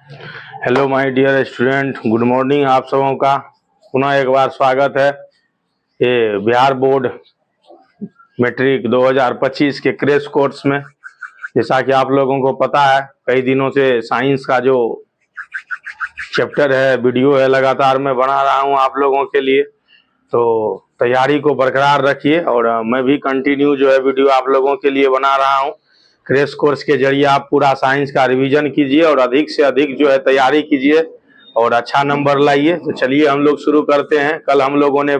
Hello my dear student, good morning. आप सबों का पुनः एक बार स्वागत है ये बिहार बोर्ड मैट्रिक 2025 के क्रैश कोर्स में। जैसा कि आप लोगों को पता है, कई दिनों से साइंस का जो चैप्टर है, वीडियो है, लगातार मैं बना रहा हूं आप लोगों के लिए। तो तैयारी को बरकरार रखिए और मैं भी कंटिन्यू जो है वीडियो आप लोगों के लिए बना रहा हूं। क्रैश कोर्स के जरिए आप पूरा साइंस का रिवीजन कीजिए और अधिक से अधिक जो है तैयारी कीजिए और अच्छा नंबर लाइए। तो चलिए हम लोग शुरू करते हैं। कल हम लोगों ने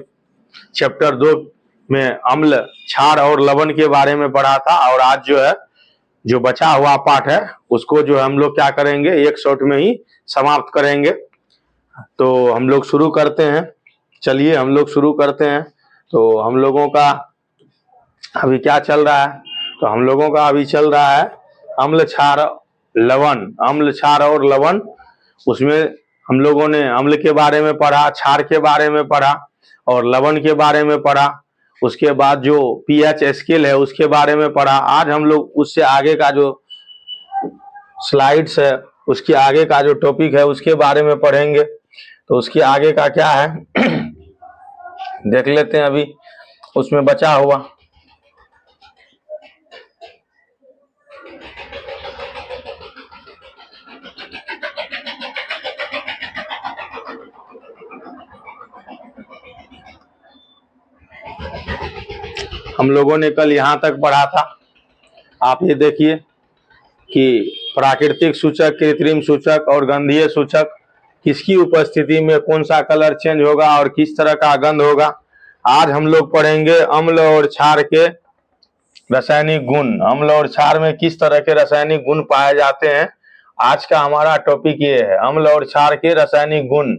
चैप्टर 2 में अम्ल, क्षार और लवण के बारे में पढ़ा था और आज जो है जो बचा हुआ पाठ है उसको जो हम लोग क्या करेंगे, एक शॉट में ही समाप्त करेंगे। तो हम लोग शुरू करते हैं। चलिए हम लोग शुरू करते हैं। तो हम लोगों का अभी क्या चल रहा है? तो हम लोगों का अभी चल रहा है अम्ल, क्षार, लवण। अम्ल, क्षार और लवण। उसमें हम लोगों ने अम्ल के बारे में पढ़ा, क्षार के बारे में पढ़ा और लवण के बारे में पढ़ा। उसके बाद जो पीएच स्केल है उसके बारे में पढ़ा। आज हम लोग उससे आगे का जो स्लाइड्स है, उसके आगे का जो टॉपिक है उसके बारे में पढ़ेंगे। तो उसके आगे का क्या है देख लेते हैं अभी उसमें बचा हुआ। हम लोगों ने कल यहाँ तक पढ़ा था। आप ये देखिए कि प्राकृतिक सूचक, कृत्रिम सूचक और गंधीय सूचक किसकी उपस्थिति में कौन सा कलर चेंज होगा और किस तरह का गंध होगा। आज हम लोग पढ़ेंगे अम्ल और क्षार के रासायनिक गुण। अम्ल और क्षार में किस तरह के रासायनिक गुण पाए जाते हैं। आज का हमारा टॉपिक ये है, अम्ल और क्षार के रासायनिक गुण।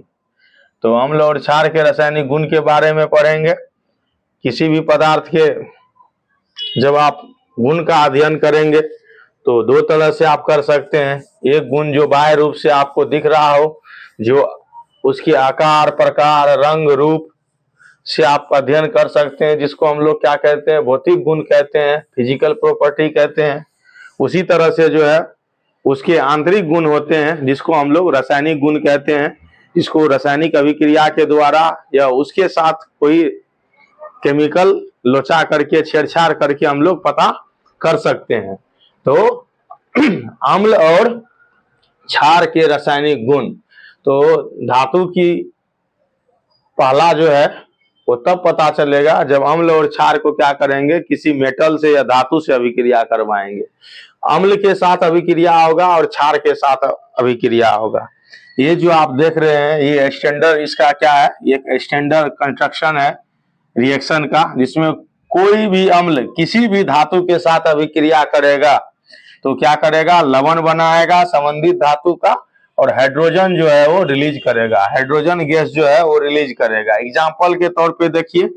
तो अम्ल और क्षार के रासायनिक गुण के बारे में पढ़ेंगे। किसी भी पदार्थ के जब आप गुण का अध्ययन करेंगे तो दो तरह से आप कर सकते हैं। एक गुण जो बाह्य रूप से आपको दिख रहा हो, जो उसके आकार, प्रकार, रंग, रूप से आप अध्ययन कर सकते हैं, जिसको हम लोग क्या कहते हैं, भौतिक गुण कहते हैं, फिजिकल प्रॉपर्टी कहते हैं। उसी तरह से जो है उसके आंतरिक गुण होते हैं जिसको हम लोग रासायनिक गुण कहते हैं, जिसको रासायनिक अभिक्रिया के द्वारा या उसके साथ कोई केमिकल लोचा करके, छेड़छाड़ करके हम लोग पता कर सकते हैं। तो अम्ल और क्षार के रासायनिक गुण। तो धातु की पहला जो है वो तब पता चलेगा जब अम्ल और क्षार को क्या करेंगे, किसी मेटल से या धातु से अभिक्रिया करवाएंगे। अम्ल के साथ अभिक्रिया होगा और क्षार के साथ अभिक्रिया होगा। ये जो आप देख रहे हैं ये स्टैंडर्ड, इसका क्या है, एक स्टैंडर्ड कंस्ट्रक्शन है रिएक्शन का, जिसमें कोई भी अम्ल किसी भी धातु के साथ अभिक्रिया करेगा तो क्या करेगा, लवण बनाएगा संबंधित धातु का और हाइड्रोजन जो है वो रिलीज करेगा, हाइड्रोजन गैस जो है वो रिलीज करेगा। एग्जांपल के तौर पे देखिए,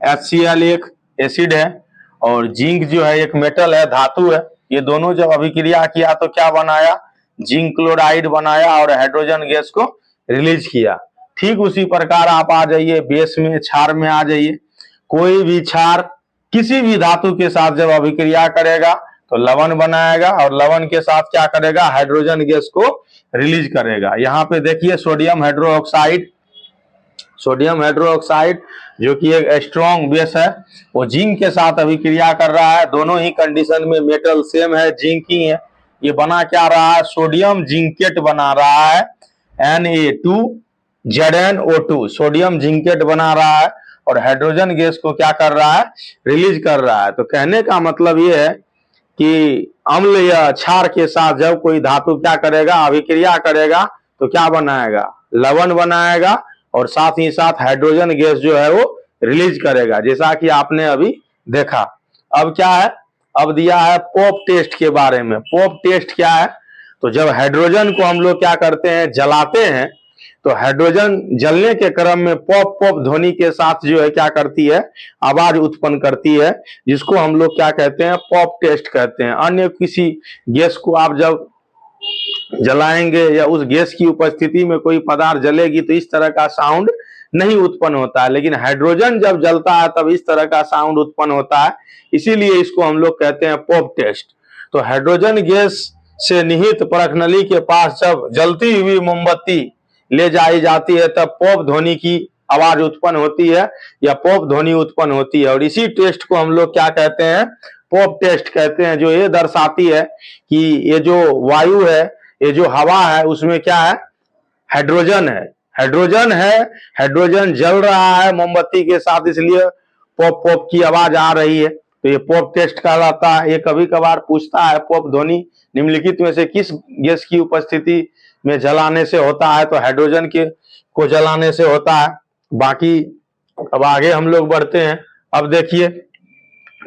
HCl एक एसिड है और जिंक जो है एक मेटल है, धातु है। ये दोनों जब अभिक्रिया किया तो क्या बनाया, जिंक क्लोराइड बनाया और हाइड्रोजन गैस को रिलीज किया। ठीक उसी प्रकार आप आ जाइए बेस में, क्षार में आ जाइए। कोई भी क्षार किसी भी धातु के साथ जब अभिक्रिया करेगा तो लवण बनाएगा और लवण के साथ क्या करेगा, हाइड्रोजन गैस को रिलीज करेगा। यहाँ पे देखिए सोडियम हाइड्रोक्साइड, सोडियम हाइड्रोक्साइड जो कि एक स्ट्रॉन्ग बेस है, वो जिंक के साथ अभिक्रिया कर रहा है। दोनों ही कंडीशन में मेटल सेम है, जिंक ही है। ये बना क्या रहा है, सोडियम जिंकेट बना रहा है, Na2ZnO2, सोडियम जिंकेट बना रहा है और हाइड्रोजन गैस को क्या कर रहा है, रिलीज कर रहा है। तो कहने का मतलब ये है कि अम्ल या क्षार के साथ जब कोई धातु क्या करेगा, अभिक्रिया करेगा तो क्या बनाएगा, लवण बनाएगा और साथ ही साथ हाइड्रोजन गैस जो है वो रिलीज करेगा, जैसा कि आपने अभी देखा। अब क्या है, अब दिया है पॉप टेस्ट के बारे में। पॉप टेस्ट क्या है, तो जब हाइड्रोजन को हम लोग क्या करते हैं, जलाते हैं, तो हाइड्रोजन जलने के क्रम में पॉप पॉप ध्वनि के साथ जो है क्या करती है, आवाज उत्पन्न करती है, जिसको हम लोग क्या कहते हैं, पॉप टेस्ट कहते हैं। अन्य किसी गैस को आप जब जलाएंगे या उस गैस की उपस्थिति में कोई पदार्थ जलेगी तो इस तरह का साउंड नहीं उत्पन्न होता है, लेकिन हाइड्रोजन जब जलता है तब इस तरह का साउंड उत्पन्न होता है। इसीलिए इसको हम लोग कहते हैं पॉप टेस्ट। तो हाइड्रोजन गैस से निहित परखनली के पास जब जलती हुई मोमबत्ती ले जाई जाती है तब पॉप ध्वनि की आवाज उत्पन्न होती है या पॉप ध्वनि उत्पन्न होती है। और इसी टेस्ट को हम लोग क्या कहते हैं, पॉप टेस्ट कहते हैं, जो ये दर्शाती है कि ये जो वायु है, ये जो हवा है, उसमें क्या है, हाइड्रोजन है। हाइड्रोजन है, हाइड्रोजन जल रहा है मोमबत्ती के साथ, इसलिए पॉप पॉप की आवाज आ रही है। तो ये पॉप टेस्ट कहलाता है। ये कभी कभार पूछता है पॉप ध्वनि निम्नलिखित में से किस गैस की उपस्थिति में जलाने से होता है, तो हाइड्रोजन के को जलाने से होता है। बाकी अब आगे हम लोग बढ़ते हैं। अब देखिए,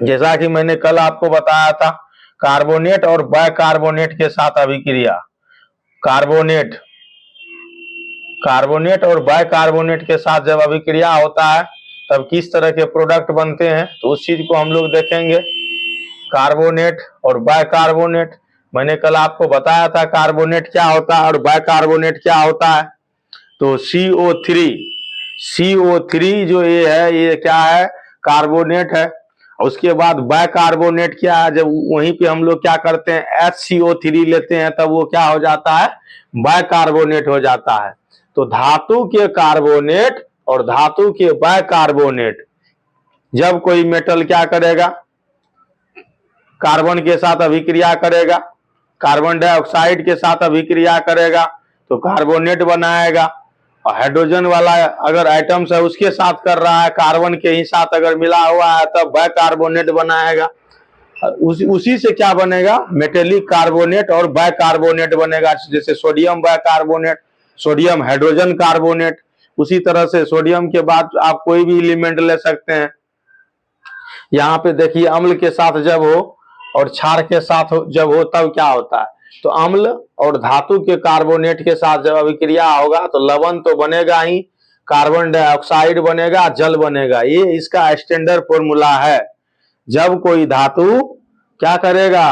जैसा कि मैंने कल आपको बताया था, कार्बोनेट और बाइकार्बोनेट के साथ अभिक्रिया, कार्बोनेट कार्बोनेट और बाइकार्बोनेट के साथ जब अभिक्रिया होता है तब किस तरह के प्रोडक्ट बनते हैं, तो उस चीज को हम लोग देखेंगे। कार्बोनेट और बाइकार्बोनेट, मैंने कल आपको बताया था कार्बोनेट क्या होता है और बाइकार्बोनेट क्या होता है। तो CO3 जो ये है, ये क्या है, कार्बोनेट है। उसके बाद बाइकार्बोनेट क्या है, जब वहीं पे हम लोग क्या करते हैं, HCO3 लेते हैं तब वो क्या हो जाता है, बाइकार्बोनेट हो जाता है। तो धातु के कार्बोनेट और धातु के बाइकार्बोनेट, जब कोई मेटल क्या करेगा, कार्बन के साथ अभिक्रिया करेगा, कार्बन डाइऑक्साइड के साथ अभिक्रिया करेगा तो कार्बोनेट बनाएगा। और हाइड्रोजन वाला अगर आइटम्स है उसके साथ कर रहा है, कार्बन के ही साथ अगर मिला हुआ है तब बाइकार्बोनेट बनाएगा। उसी से क्या बनेगा, मेटेलिक कार्बोनेट और बाइकार्बोनेट बनेगा। जैसे sodium bicarbonate, sodium hydrogen carbonate. उसी तरह से सोडियम के बाद आप कोई भी एलिमेंट ले सकते हैं। यहाँ पे देखिए, अम्ल के साथ जब हो और क्षार के साथ जब हो तब क्या होता है, तो अम्ल और धातु के कार्बोनेट के साथ जब अभिक्रिया होगा तो लवण तो बनेगा ही, कार्बन डाइऑक्साइड बनेगा, जल बनेगा। ये इसका स्टैंडर्ड फॉर्मूला है। जब कोई धातु क्या करेगा,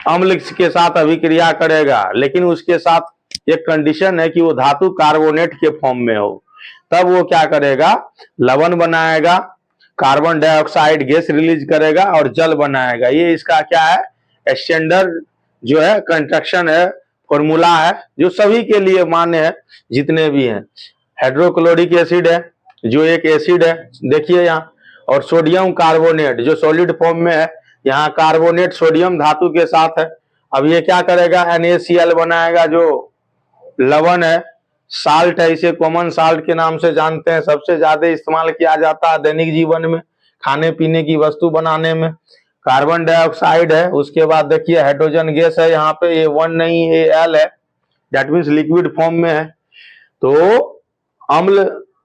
अम्ल के साथ अभिक्रिया करेगा, लेकिन उसके साथ एक कंडीशन है कि वो धातु कार्बोनेट के फॉर्म में हो, तब वो क्या करेगा, लवण बनाएगा, कार्बन डाइऑक्साइड गैस रिलीज करेगा और जल बनाएगा। ये इसका क्या है, स्टैंडर्ड जो है कंस्ट्रक्शन है, फॉर्मूला है, जो सभी के लिए मान्य है जितने भी हैं। हाइड्रोक्लोरिक एसिड है जो एक एसिड है, देखिए यहाँ। और सोडियम कार्बोनेट जो सॉलिड फॉर्म में है, यहाँ कार्बोनेट सोडियम धातु के साथ है। अब ये क्या करेगा, NaCl बनाएगा जो लवण है, साल्ट है, इसे कॉमन साल्ट के नाम से जानते हैं। सबसे ज्यादा इस्तेमाल किया जाता है दैनिक जीवन में, खाने पीने की वस्तु बनाने में। कार्बन डाइऑक्साइड है, उसके बाद देखिए हाइड्रोजन गैस है, यहाँ पे ये 1 नहीं, ये L है, दैट मीन्स लिक्विड फॉर्म में है। तो अम्ल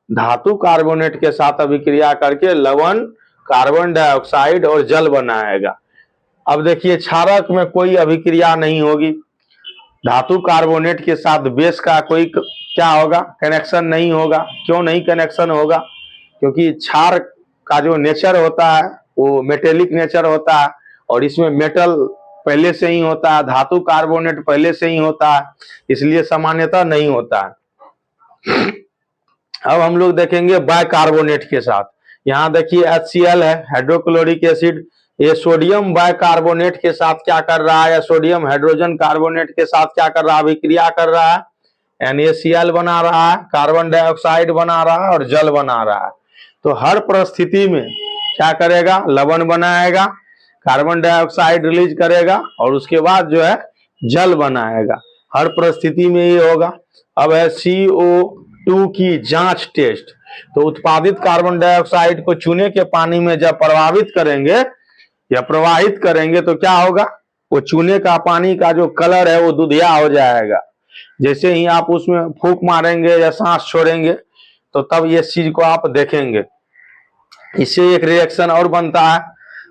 धातु कार्बोनेट के साथ अभिक्रिया करके लवण, कार्बन डाइऑक्साइड और जल बनाएगा। अब देखिए, क्षारक में कोई अभिक्रिया नहीं होगी, धातु कार्बोनेट के साथ बेस का कोई क्या होगा, कनेक्शन नहीं होगा। क्यों नहीं कनेक्शन होगा, क्योंकि क्षार का जो नेचर होता है वो मेटेलिक नेचर होता है और इसमें मेटल पहले से ही होता है, धातु कार्बोनेट पहले से ही होता है, इसलिए सामान्यतः नहीं होता है। अब हम लोग देखेंगे बाइकार्बोनेट के साथ। यहाँ देखिए HCl है, हाइड्रोक्लोरिक एसिड, ये सोडियम बाइकार्बोनेट के साथ क्या कर रहा है, या सोडियम हाइड्रोजन कार्बोनेट के साथ क्या कर रहा है, अभिक्रिया कर रहा है, NaCl बना रहा है, कार्बन डाइऑक्साइड बना रहा है और जल बना रहा है। तो हर परिस्थिति में क्या करेगा, लवण बनाएगा, कार्बन डाइऑक्साइड रिलीज करेगा और उसके बाद जो है जल बनाएगा। हर परिस्थिति में ये होगा। अब है CO2 की जांच टेस्ट। तो उत्पादित कार्बन डाइऑक्साइड को चूने के पानी में जब प्रवाहित करेंगे या प्रवाहित करेंगे तो क्या होगा, वो चूने का पानी का जो कलर है वो दुधिया हो जाएगा। जैसे ही आप उसमें फूंक मारेंगे या सांस छोड़ेंगे तो तब ये चीज को आप देखेंगे। इससे एक रिएक्शन और बनता है,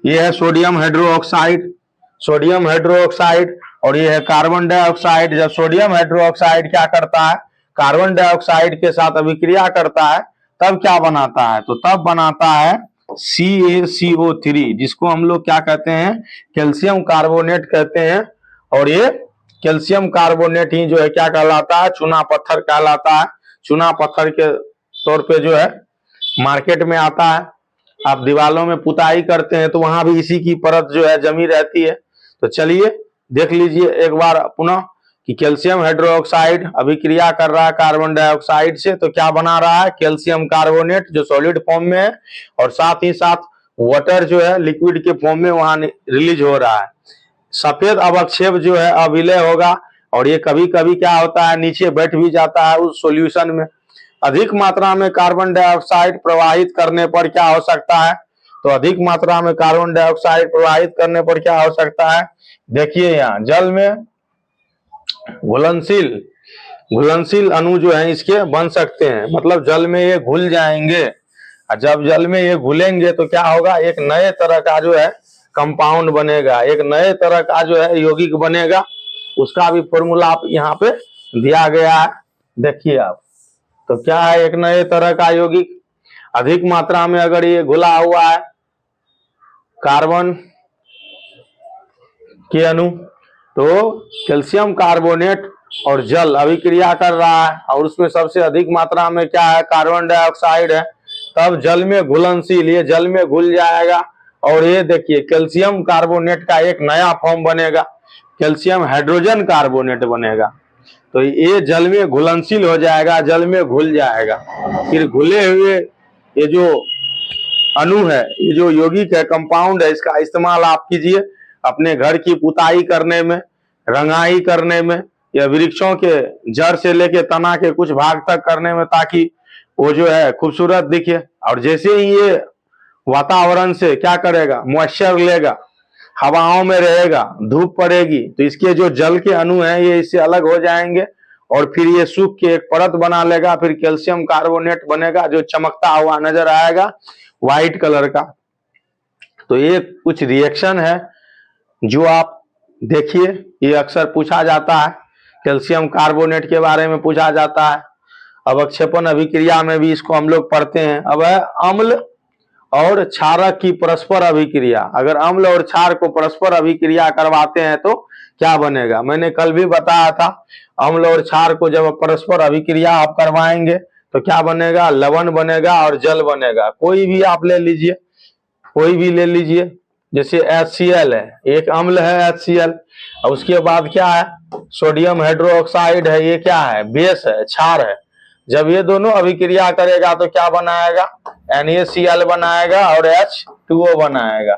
ये है सोडियम हाइड्रोक्साइड, सोडियम हाइड्रोक्साइड, और ये है कार्बन डाइऑक्साइड। जब सोडियम हाइड्रोक्साइड क्या करता है, कार्बन डाइऑक्साइड के साथ अभिक्रिया करता है तब क्या बनाता है, तो तब बनाता है CaCO3, जिसको हम लोग क्या कहते हैं, कैल्शियम कार्बोनेट कहते हैं। और ये कैल्शियम कार्बोनेट ही जो है क्या कहलाता है, चूना पत्थर कहलाता है। चूना पत्थर के तौर पे जो है मार्केट में आता है। आप दीवालों में पुताई करते हैं तो वहां भी इसी की परत जो है जमी रहती है। तो चलिए देख लीजिए एक बार पुनः कि कैल्शियम हाइड्रोक्साइड अभिक्रिया कर रहा है कार्बन डाइऑक्साइड से, तो क्या बना रहा है, कैल्शियम कार्बोनेट जो सॉलिड फॉर्म में है, और साथ ही साथ वाटर जो है लिक्विड के फॉर्म में वहां रिलीज हो रहा है। सफेद अवक्षेप जो है अविलय होगा, और ये कभी कभी क्या होता है नीचे बैठ भी जाता है उस सॉल्यूशन में। अधिक मात्रा में कार्बन डाइऑक्साइड प्रवाहित करने पर क्या हो सकता है, तो अधिक मात्रा में कार्बन डाइऑक्साइड प्रवाहित करने पर क्या हो सकता है, देखिए यहाँ जल में घुलनशील घुलनशील अणु जो है इसके बन सकते हैं, मतलब जल में ये घुल जाएंगे। और जब जल में ये घुलेंगे तो क्या होगा, एक नए तरह का जो है कंपाउंड बनेगा, एक नए तरह का जो है यौगिक बनेगा। उसका भी फॉर्मूला आप यहाँ पे दिया गया है, देखिए आप। तो क्या है, एक नए तरह का यौगिक, अधिक मात्रा में अगर ये घुला हुआ है कार्बन के अणु, तो कैल्शियम कार्बोनेट और जल अभिक्रिया कर रहा है, और उसमें सबसे अधिक मात्रा में क्या है, कार्बन डाइऑक्साइड है। तब जल में घुलनशील, ये जल में घुल जाएगा, और ये देखिए कैल्शियम कार्बोनेट का एक नया फॉर्म बनेगा, कैल्शियम हाइड्रोजन कार्बोनेट बनेगा। तो ये जल में घुलनशील हो जाएगा, जल में घुल जाएगा। फिर घुले हुए ये जो अणु है, ये जो यौगिक है, कंपाउंड है, इसका इस्तेमाल आप कीजिए अपने घर की पुताई करने में, रंगाई करने में, या वृक्षों के जड़ से लेके तना के कुछ भाग तक करने में, ताकि वो जो है खूबसूरत दिखे। और जैसे ही ये वातावरण से क्या करेगा, मॉइस्चर लेगा, हवाओं में रहेगा, धूप पड़ेगी, तो इसके जो जल के अणु हैं ये इससे अलग हो जाएंगे, और फिर ये सूख के एक परत बना लेगा, फिर कैल्शियम कार्बोनेट बनेगा जो चमकता हुआ नजर आएगा व्हाइट कलर का। तो ये कुछ रिएक्शन है जो आप देखिए, ये अक्सर पूछा जाता है, कैल्शियम कार्बोनेट के बारे में पूछा जाता है। अवक्षेपण अभिक्रिया में भी इसको हम लोग पढ़ते हैं। अब है अम्ल और क्षारक की परस्पर अभिक्रिया। अगर अम्ल और क्षार को परस्पर अभिक्रिया करवाते हैं तो क्या बनेगा, मैंने कल भी बताया था, अम्ल और क्षार को जब परस्पर अभिक्रिया आप करवाएंगे तो क्या बनेगा, लवण बनेगा और जल बनेगा। कोई भी आप ले लीजिए, कोई भी ले लीजिए, जैसे HCl है, एक अम्ल है HCl, और उसके बाद क्या है, सोडियम हाइड्रोक्साइड है, ये क्या है, बेस है, क्षार है। जब ये दोनों अभिक्रिया करेगा तो क्या बनाएगा, NaCl बनाएगा और H2O बनाएगा।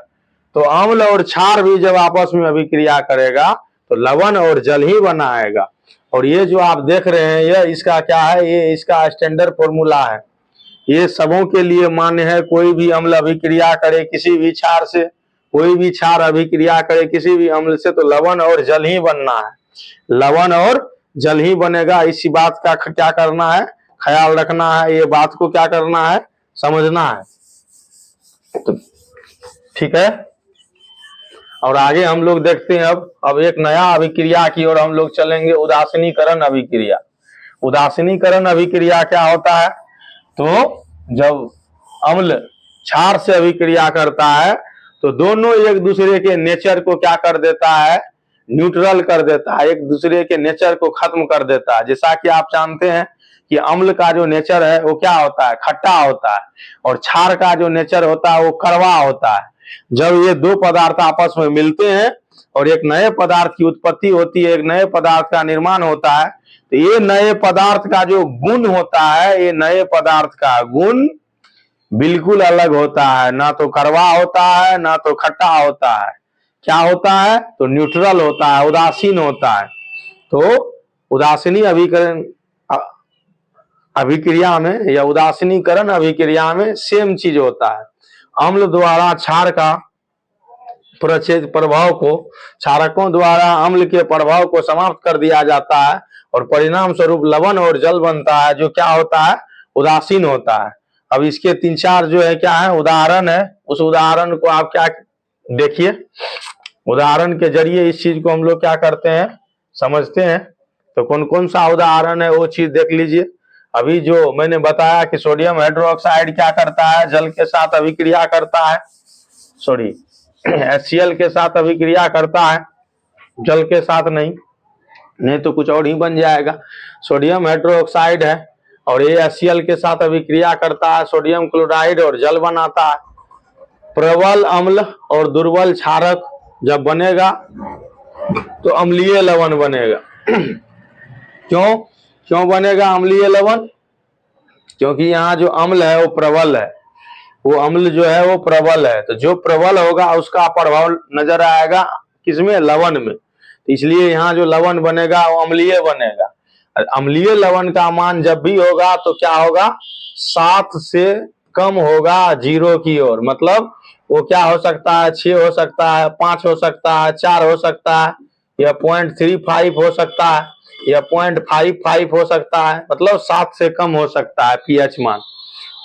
तो अम्ल और क्षार भी जब आपस में अभिक्रिया करेगा तो लवण और जल ही बनाएगा। और ये जो आप देख रहे हैं, ये इसका क्या है, ये इसका स्टैंडर्ड फॉर्मूला है, ये सबों के लिए मान्य है। कोई भी अम्ल अभिक्रिया करे किसी भी क्षार से, कोई भी क्षार अभिक्रिया करे किसी भी अम्ल से, तो लवण और जल ही बनना है, लवण और जल ही बनेगा। इसी बात का क्या करना है, ख्याल रखना है, ये बात को क्या करना है, समझना है। तो ठीक है, और आगे हम लोग देखते हैं अब एक नया अभिक्रिया की ओर हम लोग चलेंगे, उदासीनीकरण अभिक्रिया। उदासीनीकरण अभिक्रिया क्या होता है, तो जब अम्ल क्षार से अभिक्रिया करता है तो दोनों एक दूसरे के नेचर को क्या कर देता है, न्यूट्रल कर देता है, एक दूसरे के नेचर को खत्म कर देता है। जैसा कि आप जानते हैं कि अम्ल का जो नेचर है वो क्या होता है, खट्टा होता है, और क्षार का जो नेचर होता है वो कड़वा होता है। जब ये दो पदार्थ आपस में मिलते हैं और एक नए पदार्थ की उत्पत्ति होती है, एक नए पदार्थ का निर्माण होता है, तो ये नए पदार्थ का जो गुण होता है, ये नए पदार्थ का गुण बिल्कुल अलग होता है, ना तो कड़वा होता है ना तो खट्टा होता है। क्या होता है, तो न्यूट्रल होता है, उदासीन होता है। तो उदासीनी अभिक्रिया में या उदासीनीकरण अभिक्रिया में सेम चीज होता है। अम्ल द्वारा क्षार का प्रभाव को, क्षारकों द्वारा अम्ल के प्रभाव को समाप्त कर दिया जाता है, और परिणाम स्वरूप लवण और जल बनता है, जो क्या होता है, उदासीन होता है। अब इसके 3-4 जो है क्या है, उदाहरण है। उस उदाहरण को आप क्या देखिए, उदाहरण के जरिए इस चीज को हम लोग क्या करते हैं, समझते हैं। तो कौन कौन सा उदाहरण है वो चीज देख लीजिए। अभी जो मैंने बताया कि सोडियम हाइड्रोक्साइड क्या करता है, जल के साथ अभिक्रिया करता है, सॉरी HCl के साथ अभिक्रिया करता है, जल के साथ नहीं तो कुछ और ही बन जाएगा। सोडियम हाइड्रोक्साइड है और ये HCl के साथ अभिक्रिया करता है, सोडियम क्लोराइड और जल बनाता है। प्रबल अम्ल और दुर्बल क्षारक जब बनेगा तो अम्लीय लवण बनेगा। क्यों क्यों बनेगा अम्लीय लवण? क्योंकि यहाँ जो अम्ल है वो प्रबल है, वो अम्ल जो है वो प्रबल है, तो जो प्रबल होगा उसका प्रभाव नजर आएगा किसमें? लवण में। तो इसलिए यहाँ जो लवण बनेगा वो अम्लीय बनेगा। अम्लीय लवण का मान जब भी होगा तो क्या होगा? 7 से कम होगा 0 की ओर। मतलब वो क्या हो सकता है? 6 हो सकता है, 5 हो सकता है, 4 हो सकता है, या 0.35 हो सकता है, या 0.55 हो सकता है, मतलब 7 से कम हो सकता है पीएच मान।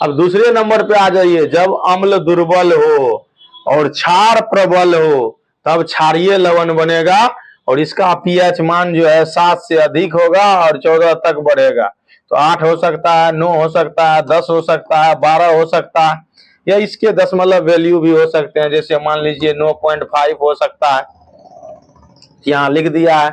अब दूसरे नंबर पे आ जाइए, जब अम्ल दुर्बल हो और क्षार प्रबल हो तब क्षारीय लवण बनेगा, और इसका पीएच मान जो है 7 से अधिक होगा और 14 तक बढ़ेगा। तो 8 हो सकता है, 9 हो सकता है, 10 हो सकता है, 12 हो सकता है, या इसके दशमलव वैल्यू भी हो सकते हैं, जैसे मान लीजिए 9.5 हो सकता है, यहाँ लिख दिया है।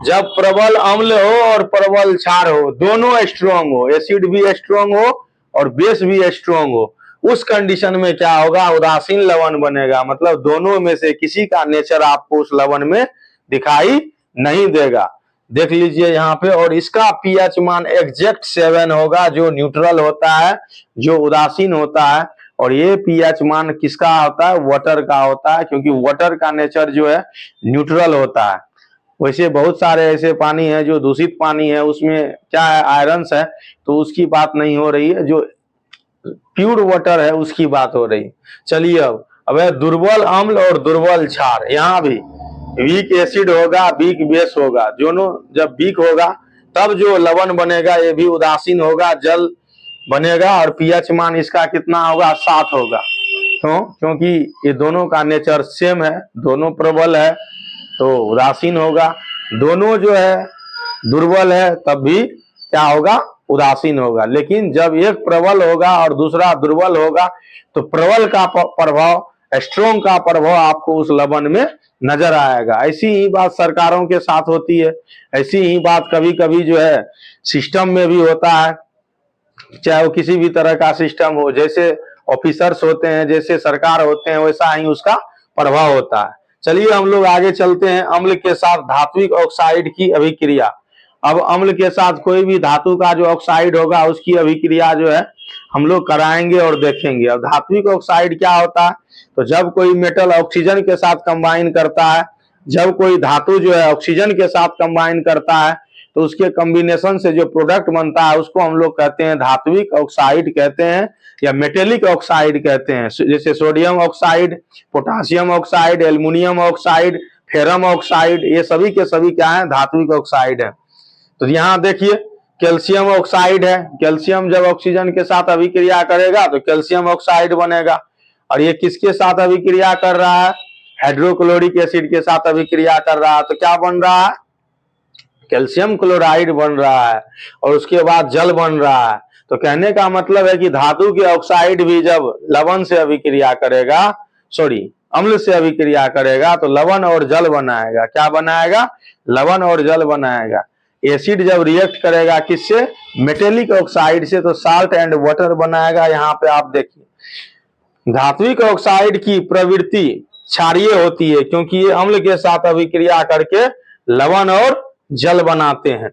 जब प्रबल अम्ल हो और प्रबल क्षार हो, दोनों स्ट्रॉन्ग हो, एसिड भी स्ट्रॉन्ग हो और बेस भी स्ट्रॉन्ग हो, उस कंडीशन में क्या होगा? उदासीन लवण बनेगा। मतलब दोनों में से किसी का नेचर आपको उस लवण में दिखाई नहीं देगा। देख लीजिए यहाँ पे, और इसका पीएच मान एग्जैक्ट 7 होगा, जो न्यूट्रल होता है, जो उदासीन होता है। और ये पीएच मान किसका होता है? वाटर का होता है, क्योंकि वाटर का नेचर जो है न्यूट्रल होता है। वैसे बहुत सारे ऐसे पानी है जो दूषित पानी है, उसमें क्या है? आयरन्स है, तो उसकी बात नहीं हो रही है, जो प्योर वाटर है उसकी बात हो रही। चलिए अब है दुर्बल अम्ल और दुर्बल क्षार। यहाँ भी वीक एसिड होगा, वीक बेस होगा। दोनों जब वीक होगा तब जो लवण बनेगा ये भी उदासीन होगा, जल बनेगा, और पीएच मान इसका कितना होगा? 7 होगा। क्यों? क्योंकि ये दोनों का नेचर सेम है, दोनों प्रबल है, तो उदासीन होगा। दोनों जो है दुर्बल है तब भी क्या होगा? उदासीन होगा। लेकिन जब एक प्रबल होगा और दूसरा दुर्बल होगा तो प्रबल का प्रभाव, स्ट्रॉन्ग का प्रभाव आपको उस लवण में नजर आएगा। ऐसी ही बात सरकारों के साथ होती है, ऐसी ही बात कभी कभी जो है सिस्टम में भी होता है, चाहे वो किसी भी तरह का सिस्टम हो। जैसे ऑफिसर्स होते हैं, जैसे सरकार होते हैं, वैसा ही उसका प्रभाव होता है। चलिए हम लोग आगे चलते हैं। अम्ल के साथ धात्विक ऑक्साइड की अभिक्रिया। अब अम्ल के साथ कोई भी धातु का जो ऑक्साइड होगा उसकी अभिक्रिया जो है हम लोग कराएंगे और देखेंगे। अब धात्विक ऑक्साइड क्या होता है? तो जब कोई मेटल ऑक्सीजन के साथ कंबाइन करता है, जब कोई धातु जो है ऑक्सीजन के साथ कंबाइन करता है, तो उसके कॉम्बिनेशन से जो प्रोडक्ट बनता है उसको हम लोग कहते हैं धात्विक ऑक्साइड कहते हैं, या मेटेलिक ऑक्साइड कहते हैं। जैसे sodium oxide, potassium oxide, aluminium oxide, ferrum oxide, ये सभी के सभी क्या है? धात्विक ऑक्साइड है। तो यहाँ देखिए कैल्शियम ऑक्साइड है, कैल्शियम जब ऑक्सीजन के साथ अभिक्रिया करेगा तो कैल्शियम ऑक्साइड बनेगा। और ये किसके साथ अभिक्रिया कर रहा है? हाइड्रोक्लोरिक एसिड के साथ अभिक्रिया कर रहा है, तो क्या बन रहा है? कैल्शियम क्लोराइड बन रहा है, और उसके बाद जल बन रहा है। तो कहने का मतलब है कि धातु के ऑक्साइड भी जब लवण से अभिक्रिया करेगा, अम्ल से अभिक्रिया करेगा, तो लवण और जल बनाएगा। क्या बनाएगा? लवण और जल बनाएगा। एसिड जब रिएक्ट करेगा किससे? मेटेलिक ऑक्साइड से, तो साल्ट एंड वाटर बनाएगा। यहाँ पे आप देखिए धात्विक ऑक्साइड की प्रवृत्ति क्षारीय होती है, क्योंकि ये अम्ल के साथ अभिक्रिया करके लवण और जल बनाते हैं।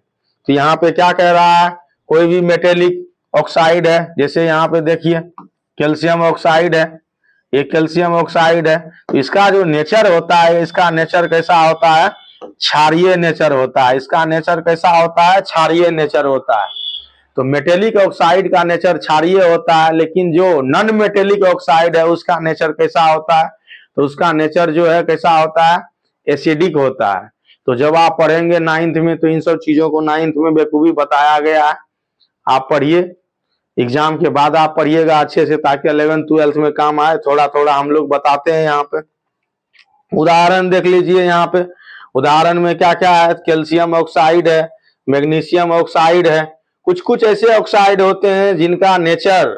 तो यहाँ पे क्या कह रहा है? कोई भी मेटेलिक ऑक्साइड है, जैसे यहाँ पे देखिए कैल्शियम ऑक्साइड है, ये कैल्शियम ऑक्साइड है, तो इसका जो नेचर होता है, इसका नेचर कैसा होता है? क्षारीय नेचर होता है। इसका नेचर कैसा होता है? क्षारीय नेचर होता है। तो मेटेलिक ऑक्साइड का नेचर क्षारीय होता है, लेकिन जो नॉन मेटेलिक ऑक्साइड है उसका नेचर कैसा होता है? तो उसका नेचर जो है कैसा होता है? एसिडिक होता है। तो जब आप पढ़ेंगे 9th में तो इन सब चीजों को 9th में बेखूबी बताया गया है। आप पढ़िए, एग्जाम के बाद आप पढ़िएगा अच्छे से, ताकि 11th 12th में काम आए। थोड़ा थोड़ा हम लोग बताते हैं। यहाँ पे उदाहरण देख लीजिए। यहाँ पे उदाहरण में क्या क्या है? कैल्शियम ऑक्साइड है, मैग्नीशियम ऑक्साइड है। कुछ कुछ ऐसे ऑक्साइड होते हैं जिनका नेचर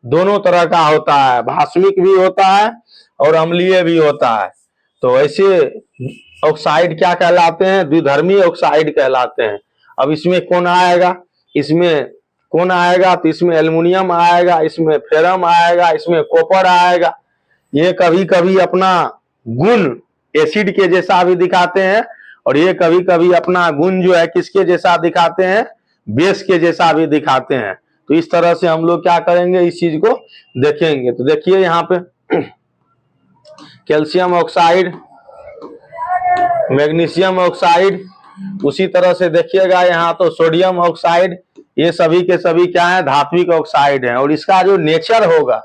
दोनों तरह का होता है, भास्मिक भी होता है और अम्लीय भी होता है। तो ऐसे ऑक्साइड क्या कहलाते हैं? द्विधर्मी ऑक्साइड कहलाते हैं। अब इसमें कौन आएगा? इसमें कौन आएगा? तो इसमें एल्युमिनियम आएगा, इसमें फेरम आएगा, इसमें कॉपर आएगा। ये कभी कभी अपना गुण एसिड के जैसा भी दिखाते हैं और ये कभी कभी अपना गुण जो है किसके जैसा दिखाते हैं, बेस के जैसा भी दिखाते हैं। तो इस तरह से हम लोग क्या करेंगे, इस चीज को देखेंगे। तो देखिए यहाँ पे कैल्शियम ऑक्साइड, मैग्नीशियम ऑक्साइड, उसी तरह से देखिएगा यहाँ तो सोडियम ऑक्साइड, ये सभी के सभी क्या है, धात्विक ऑक्साइड है। और इसका जो नेचर होगा,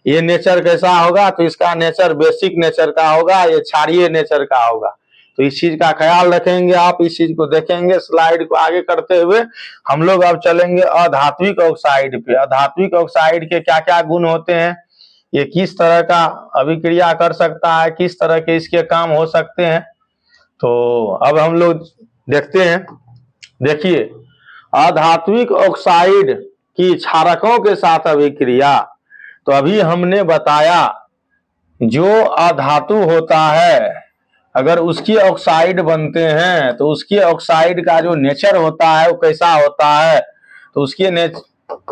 ये नेचर कैसा होगा, तो इसका नेचर बेसिक नेचर का होगा, ये क्षारीय नेचर का होगा। तो इस चीज का ख्याल रखेंगे आप, इस चीज को देखेंगे। स्लाइड को आगे करते हुए हम लोग अब चलेंगे अधात्विक ऑक्साइड पे। अधात्विक ऑक्साइड के क्या क्या गुण होते हैं, ये किस तरह का अभिक्रिया कर सकता है, किस तरह के इसके काम हो सकते हैं। तो अब हम लोग देखते हैं। देखिए अधात्विक ऑक्साइड की क्षारकों के साथ अभिक्रिया, तो अभी हमने बताया जो अधातु होता है अगर उसकी ऑक्साइड बनते हैं तो उसकी ऑक्साइड का जो नेचर होता है वो कैसा होता है, तो उसके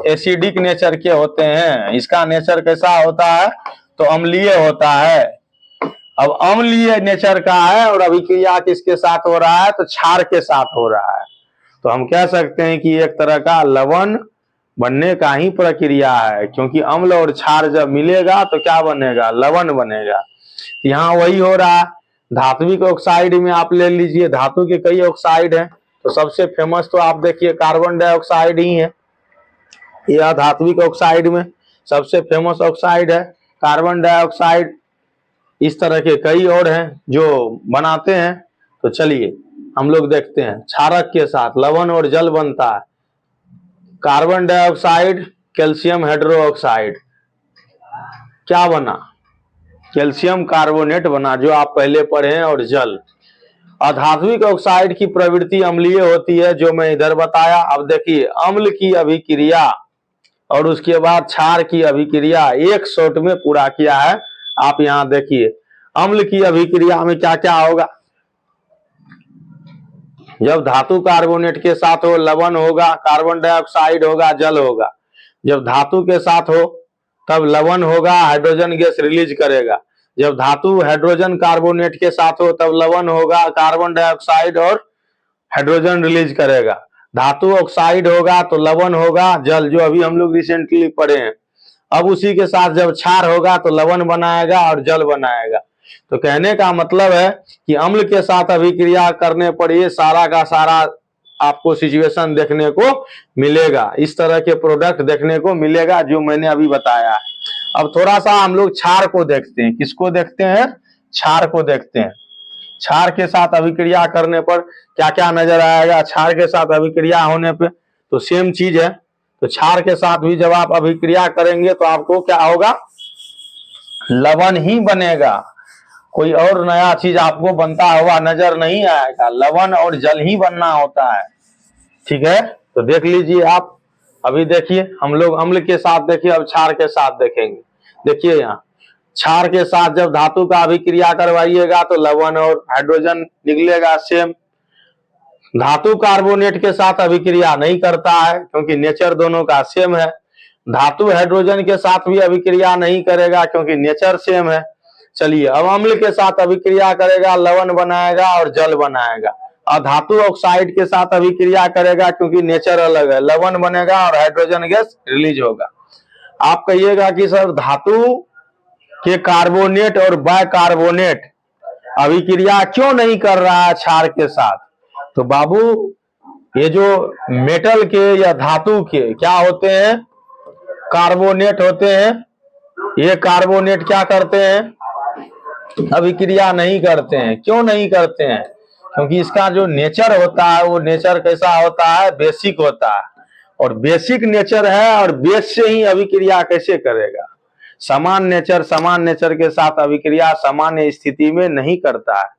एसिडिक नेचर के होते हैं। इसका नेचर कैसा होता है, तो अम्लीय होता है। अब अम्लीय नेचर का है और अभिक्रिया किसके साथ हो रहा है, तो क्षार के साथ हो रहा है। तो हम कह सकते हैं कि एक तरह का लवण बनने का ही प्रक्रिया है, क्योंकि अम्ल और क्षार जब मिलेगा तो क्या बनेगा, लवण बनेगा। यहाँ वही हो रहा है। धात्विक ऑक्साइड में आप ले लीजिए, धातु के कई ऑक्साइड हैं, तो सबसे फेमस तो आप देखिए कार्बन डाइऑक्साइड ही है। यह धात्विक ऑक्साइड में सबसे फेमस ऑक्साइड है कार्बन डाइऑक्साइड। इस तरह के कई और हैं जो बनाते हैं। तो चलिए हम लोग देखते हैं। क्षारक के साथ लवण और जल बनता है, कार्बन डाइऑक्साइड, कैल्शियम हाइड्रोक्साइड, क्या बना, कैल्शियम कार्बोनेट बना, जो आप पहले पढ़े हैं, और जल। अधात्विक ऑक्साइड की प्रवृत्ति अम्लीय होती है, जो मैं इधर बताया। अब देखिए अम्ल की अभिक्रिया और उसके बाद क्षार की अभिक्रिया एक शॉट में पूरा किया है। आप यहां देखिए अम्ल की अभिक्रिया में क्या क्या होगा। जब धातु कार्बोनेट के साथ हो लवण होगा, कार्बन डाइऑक्साइड होगा, जल होगा। जब धातु के साथ हो तब लवण होगा, हाइड्रोजन गैस रिलीज करेगा। जब धातु हाइड्रोजन कार्बोनेट के साथ हो तब लवण होगा, कार्बन डाइऑक्साइड और हाइड्रोजन रिलीज करेगा। धातु ऑक्साइड होगा तो लवण होगा, जल, जो अभी हम लोग रिसेंटली पढ़े हैं। अब उसी के साथ जब क्षार होगा तो लवण बनाएगा और जल बनाएगा। तो कहने का मतलब है कि अम्ल के साथ अभिक्रिया करने पर ये सारा का सारा आपको सिचुएशन देखने को मिलेगा, इस तरह के प्रोडक्ट देखने को मिलेगा जो मैंने अभी बताया है। अब थोड़ा सा हम लोग क्षार को देखते हैं। किसको देखते हैं, क्षार को देखते हैं। क्षार के साथ अभिक्रिया करने पर क्या क्या नजर आएगा। क्षार के साथ अभिक्रिया होने पे तो सेम चीज है। तो क्षार के साथ भी जब आप अभिक्रिया करेंगे तो आपको क्या होगा, लवण ही बनेगा। कोई और नया चीज आपको बनता हुआ नजर नहीं आएगा, लवण और जल ही बनना होता है। ठीक है, तो देख लीजिए आप। अभी देखिए हम लोग अम्ल के साथ देखिए, अब क्षार के साथ देखेंगे। देखिए यहाँ क्षार के साथ जब धातु का अभिक्रिया करवाइएगा तो लवण और हाइड्रोजन निकलेगा सेम। धातु कार्बोनेट के साथ अभिक्रिया नहीं करता है क्योंकि नेचर दोनों का सेम है। धातु हाइड्रोजन के साथ भी अभिक्रिया नहीं करेगा क्योंकि नेचर सेम है। चलिए अब अम्ल के साथ अभिक्रिया करेगा, लवण बनाएगा और जल बनाएगा। और धातु ऑक्साइड के साथ अभिक्रिया करेगा क्योंकि नेचर अलग है, लवण बनेगा और हाइड्रोजन गैस रिलीज होगा। आप कहिएगा कि सर धातु के कार्बोनेट और बाइकार्बोनेट अभिक्रिया क्यों नहीं कर रहा है क्षार के साथ। तो बाबू ये जो मेटल के या धातु के क्या होते हैं, कार्बोनेट होते हैं। ये कार्बोनेट क्या करते हैं, अभिक्रिया नहीं करते हैं। क्यों नहीं करते हैं, क्योंकि इसका जो नेचर होता है वो नेचर कैसा होता है, बेसिक होता है। और बेसिक नेचर है और बेस से ही अभिक्रिया कैसे करेगा। समान नेचर के साथ अभिक्रिया सामान्य स्थिति में नहीं करता है।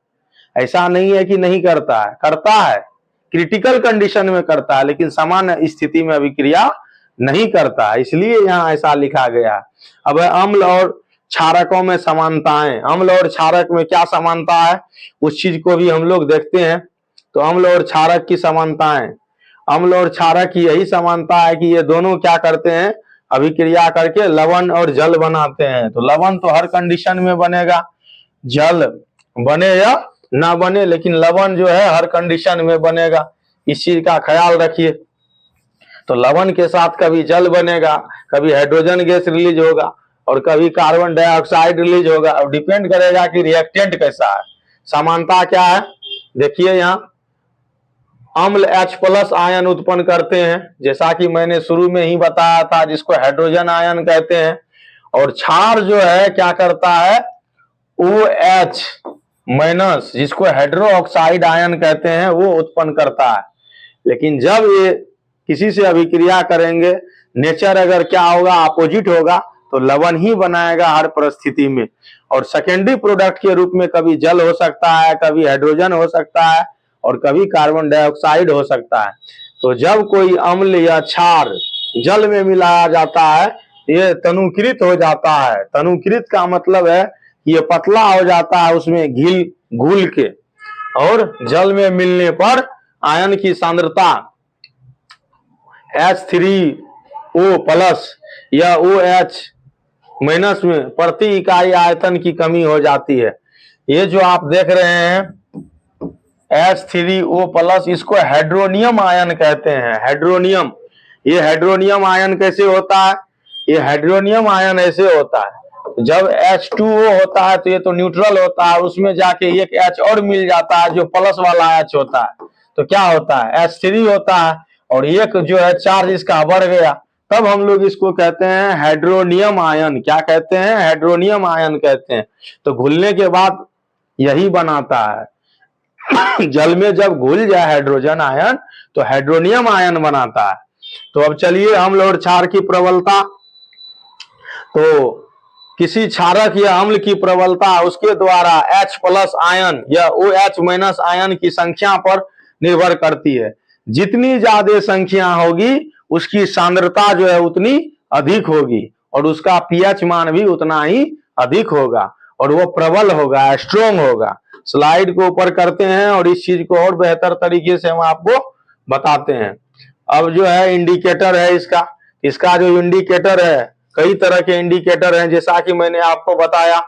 ऐसा नहीं है कि नहीं करता है, करता है, क्रिटिकल कंडीशन में करता है, लेकिन सामान्य स्थिति में अभिक्रिया नहीं करता है। इसलिए यहाँ ऐसा लिखा गया है। अब अम्ल और क्षारकों में समानताएं, अम्ल और क्षारक में क्या समानता है उस चीज को भी हम लोग देखते हैं। तो अम्ल और क्षारक की समानताएं, अम्ल और क्षारक की यही समानता है कि ये दोनों क्या करते हैं, अभिक्रिया करके लवण और जल बनाते हैं। तो लवण तो हर कंडीशन में बनेगा, जल बने या ना बने, लेकिन लवण जो है हर कंडीशन में बनेगा, इस चीज का ख्याल रखिए। तो लवण के साथ कभी जल बनेगा, कभी हाइड्रोजन गैस रिलीज होगा और कभी कार्बन डाइऑक्साइड रिलीज होगा, और डिपेंड करेगा कि रिएक्टेंट कैसा है। समानता क्या है, देखिए यहाँ अम्ल H+ आयन उत्पन्न करते हैं, जैसा कि मैंने शुरू में ही बताया था, जिसको हाइड्रोजन आयन कहते हैं। और क्षार जो है क्या करता है, OH-, जिसको हाइड्रो ऑक्साइड आयन कहते हैं, वो उत्पन्न करता है। लेकिन जब ये किसी से अभिक्रिया करेंगे, नेचर अगर क्या होगा, अपोजिट होगा, तो लवण ही बनाएगा हर परिस्थिति में। और सेकेंडरी प्रोडक्ट के रूप में कभी जल हो सकता है, कभी हाइड्रोजन हो सकता है, और कभी कार्बन डाइऑक्साइड हो सकता है। तो जब कोई अम्ल या क्षार जल में मिलाया जाता है, ये तनुकृत हो जाता है। तनुकृत का मतलब है ये पतला हो जाता है, उसमें घुल के, और जल में मिलने पर आयन की सांद्रता H3O+ या OH- में प्रति इकाई आयतन की कमी हो जाती है। ये जो आप देख रहे हैं H3O+, इसको हाइड्रोनियम आयन कहते हैं। हाइड्रोनियम, ये हाइड्रोनियम आयन कैसे होता है, ये हाइड्रोनियम आयन ऐसे होता है, जब H2O होता है तो ये तो न्यूट्रल होता है, उसमें जाके एक H और मिल जाता है जो प्लस वाला H होता है, तो क्या होता है, H3 होता है, और एक जो है चार्ज इसका बढ़ गया, तब हम लोग इसको कहते हैं हाइड्रोनियम आयन। क्या कहते हैं, हाइड्रोनियम आयन कहते हैं। तो घुलने के बाद यही बनाता है। जल में जब घुल जाए हाइड्रोजन आयन तो हाइड्रोनियम आयन बनाता है। तो अब चलिए अम्ल और क्षार की प्रबलता। तो किसी क्षारक या अम्ल की प्रबलता उसके द्वारा H+ आयन या OH- आयन की संख्या पर निर्भर करती है। जितनी ज्यादा संख्या होगी उसकी सांद्रता जो है उतनी अधिक होगी, और उसका pH मान भी उतना ही अधिक होगा, और वो प्रबल होगा, स्ट्रोंग होगा। स्लाइड को ऊपर करते हैं और इस चीज को और बेहतर तरीके से हम आपको बताते हैं। अब जो है इंडिकेटर है इसका जो इंडिकेटर है, कई तरह के इंडिकेटर हैं, जैसा कि मैंने आपको बताया,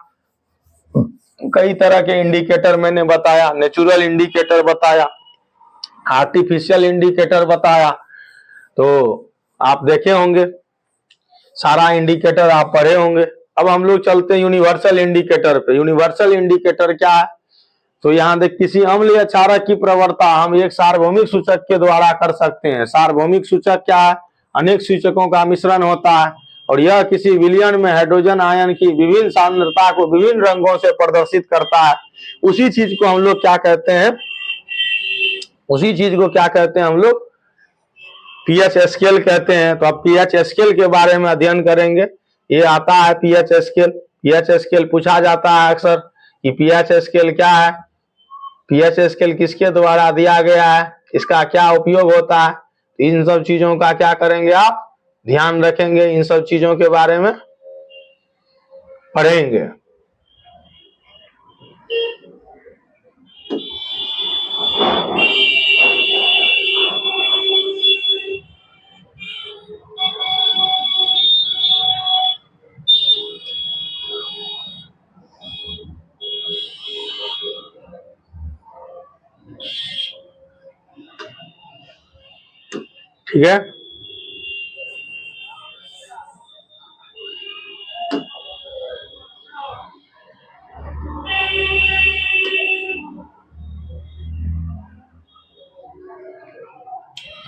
कई तरह के इंडिकेटर मैंने बताया। नेचुरल इंडिकेटर बताया, आर्टिफिशियल इंडिकेटर बताया, तो आप देखे होंगे, सारा इंडिकेटर आप पढ़े होंगे। अब हम लोग चलते हैं यूनिवर्सल इंडिकेटर पे। यूनिवर्सल इंडिकेटर क्या है, तो यहाँ देख, किसी अम्ल या क्षारक की प्रवणता हम एक सार्वभौमिक सूचक के द्वारा कर सकते हैं। सार्वभौमिक सूचक क्या है, अनेक सूचकों का मिश्रण होता है, और यह किसी विलयन में हाइड्रोजन आयन की विभिन्न सांद्रता को विभिन्न रंगों से प्रदर्शित करता है। उसी चीज को हम लोग क्या कहते हैं, हम लोग pH स्केल कहते हैं। तो अब pH स्केल के बारे में अध्ययन करेंगे। ये आता है pH स्केल। pH स्केल पूछा जाता है अक्सर कि pH स्केल क्या है, pH स्केल किसके द्वारा दिया गया है, इसका क्या उपयोग होता है। इन सब चीजों का क्या करेंगे, आप ध्यान रखेंगे, इन सब चीजों के बारे में पढ़ेंगे। ठीक है,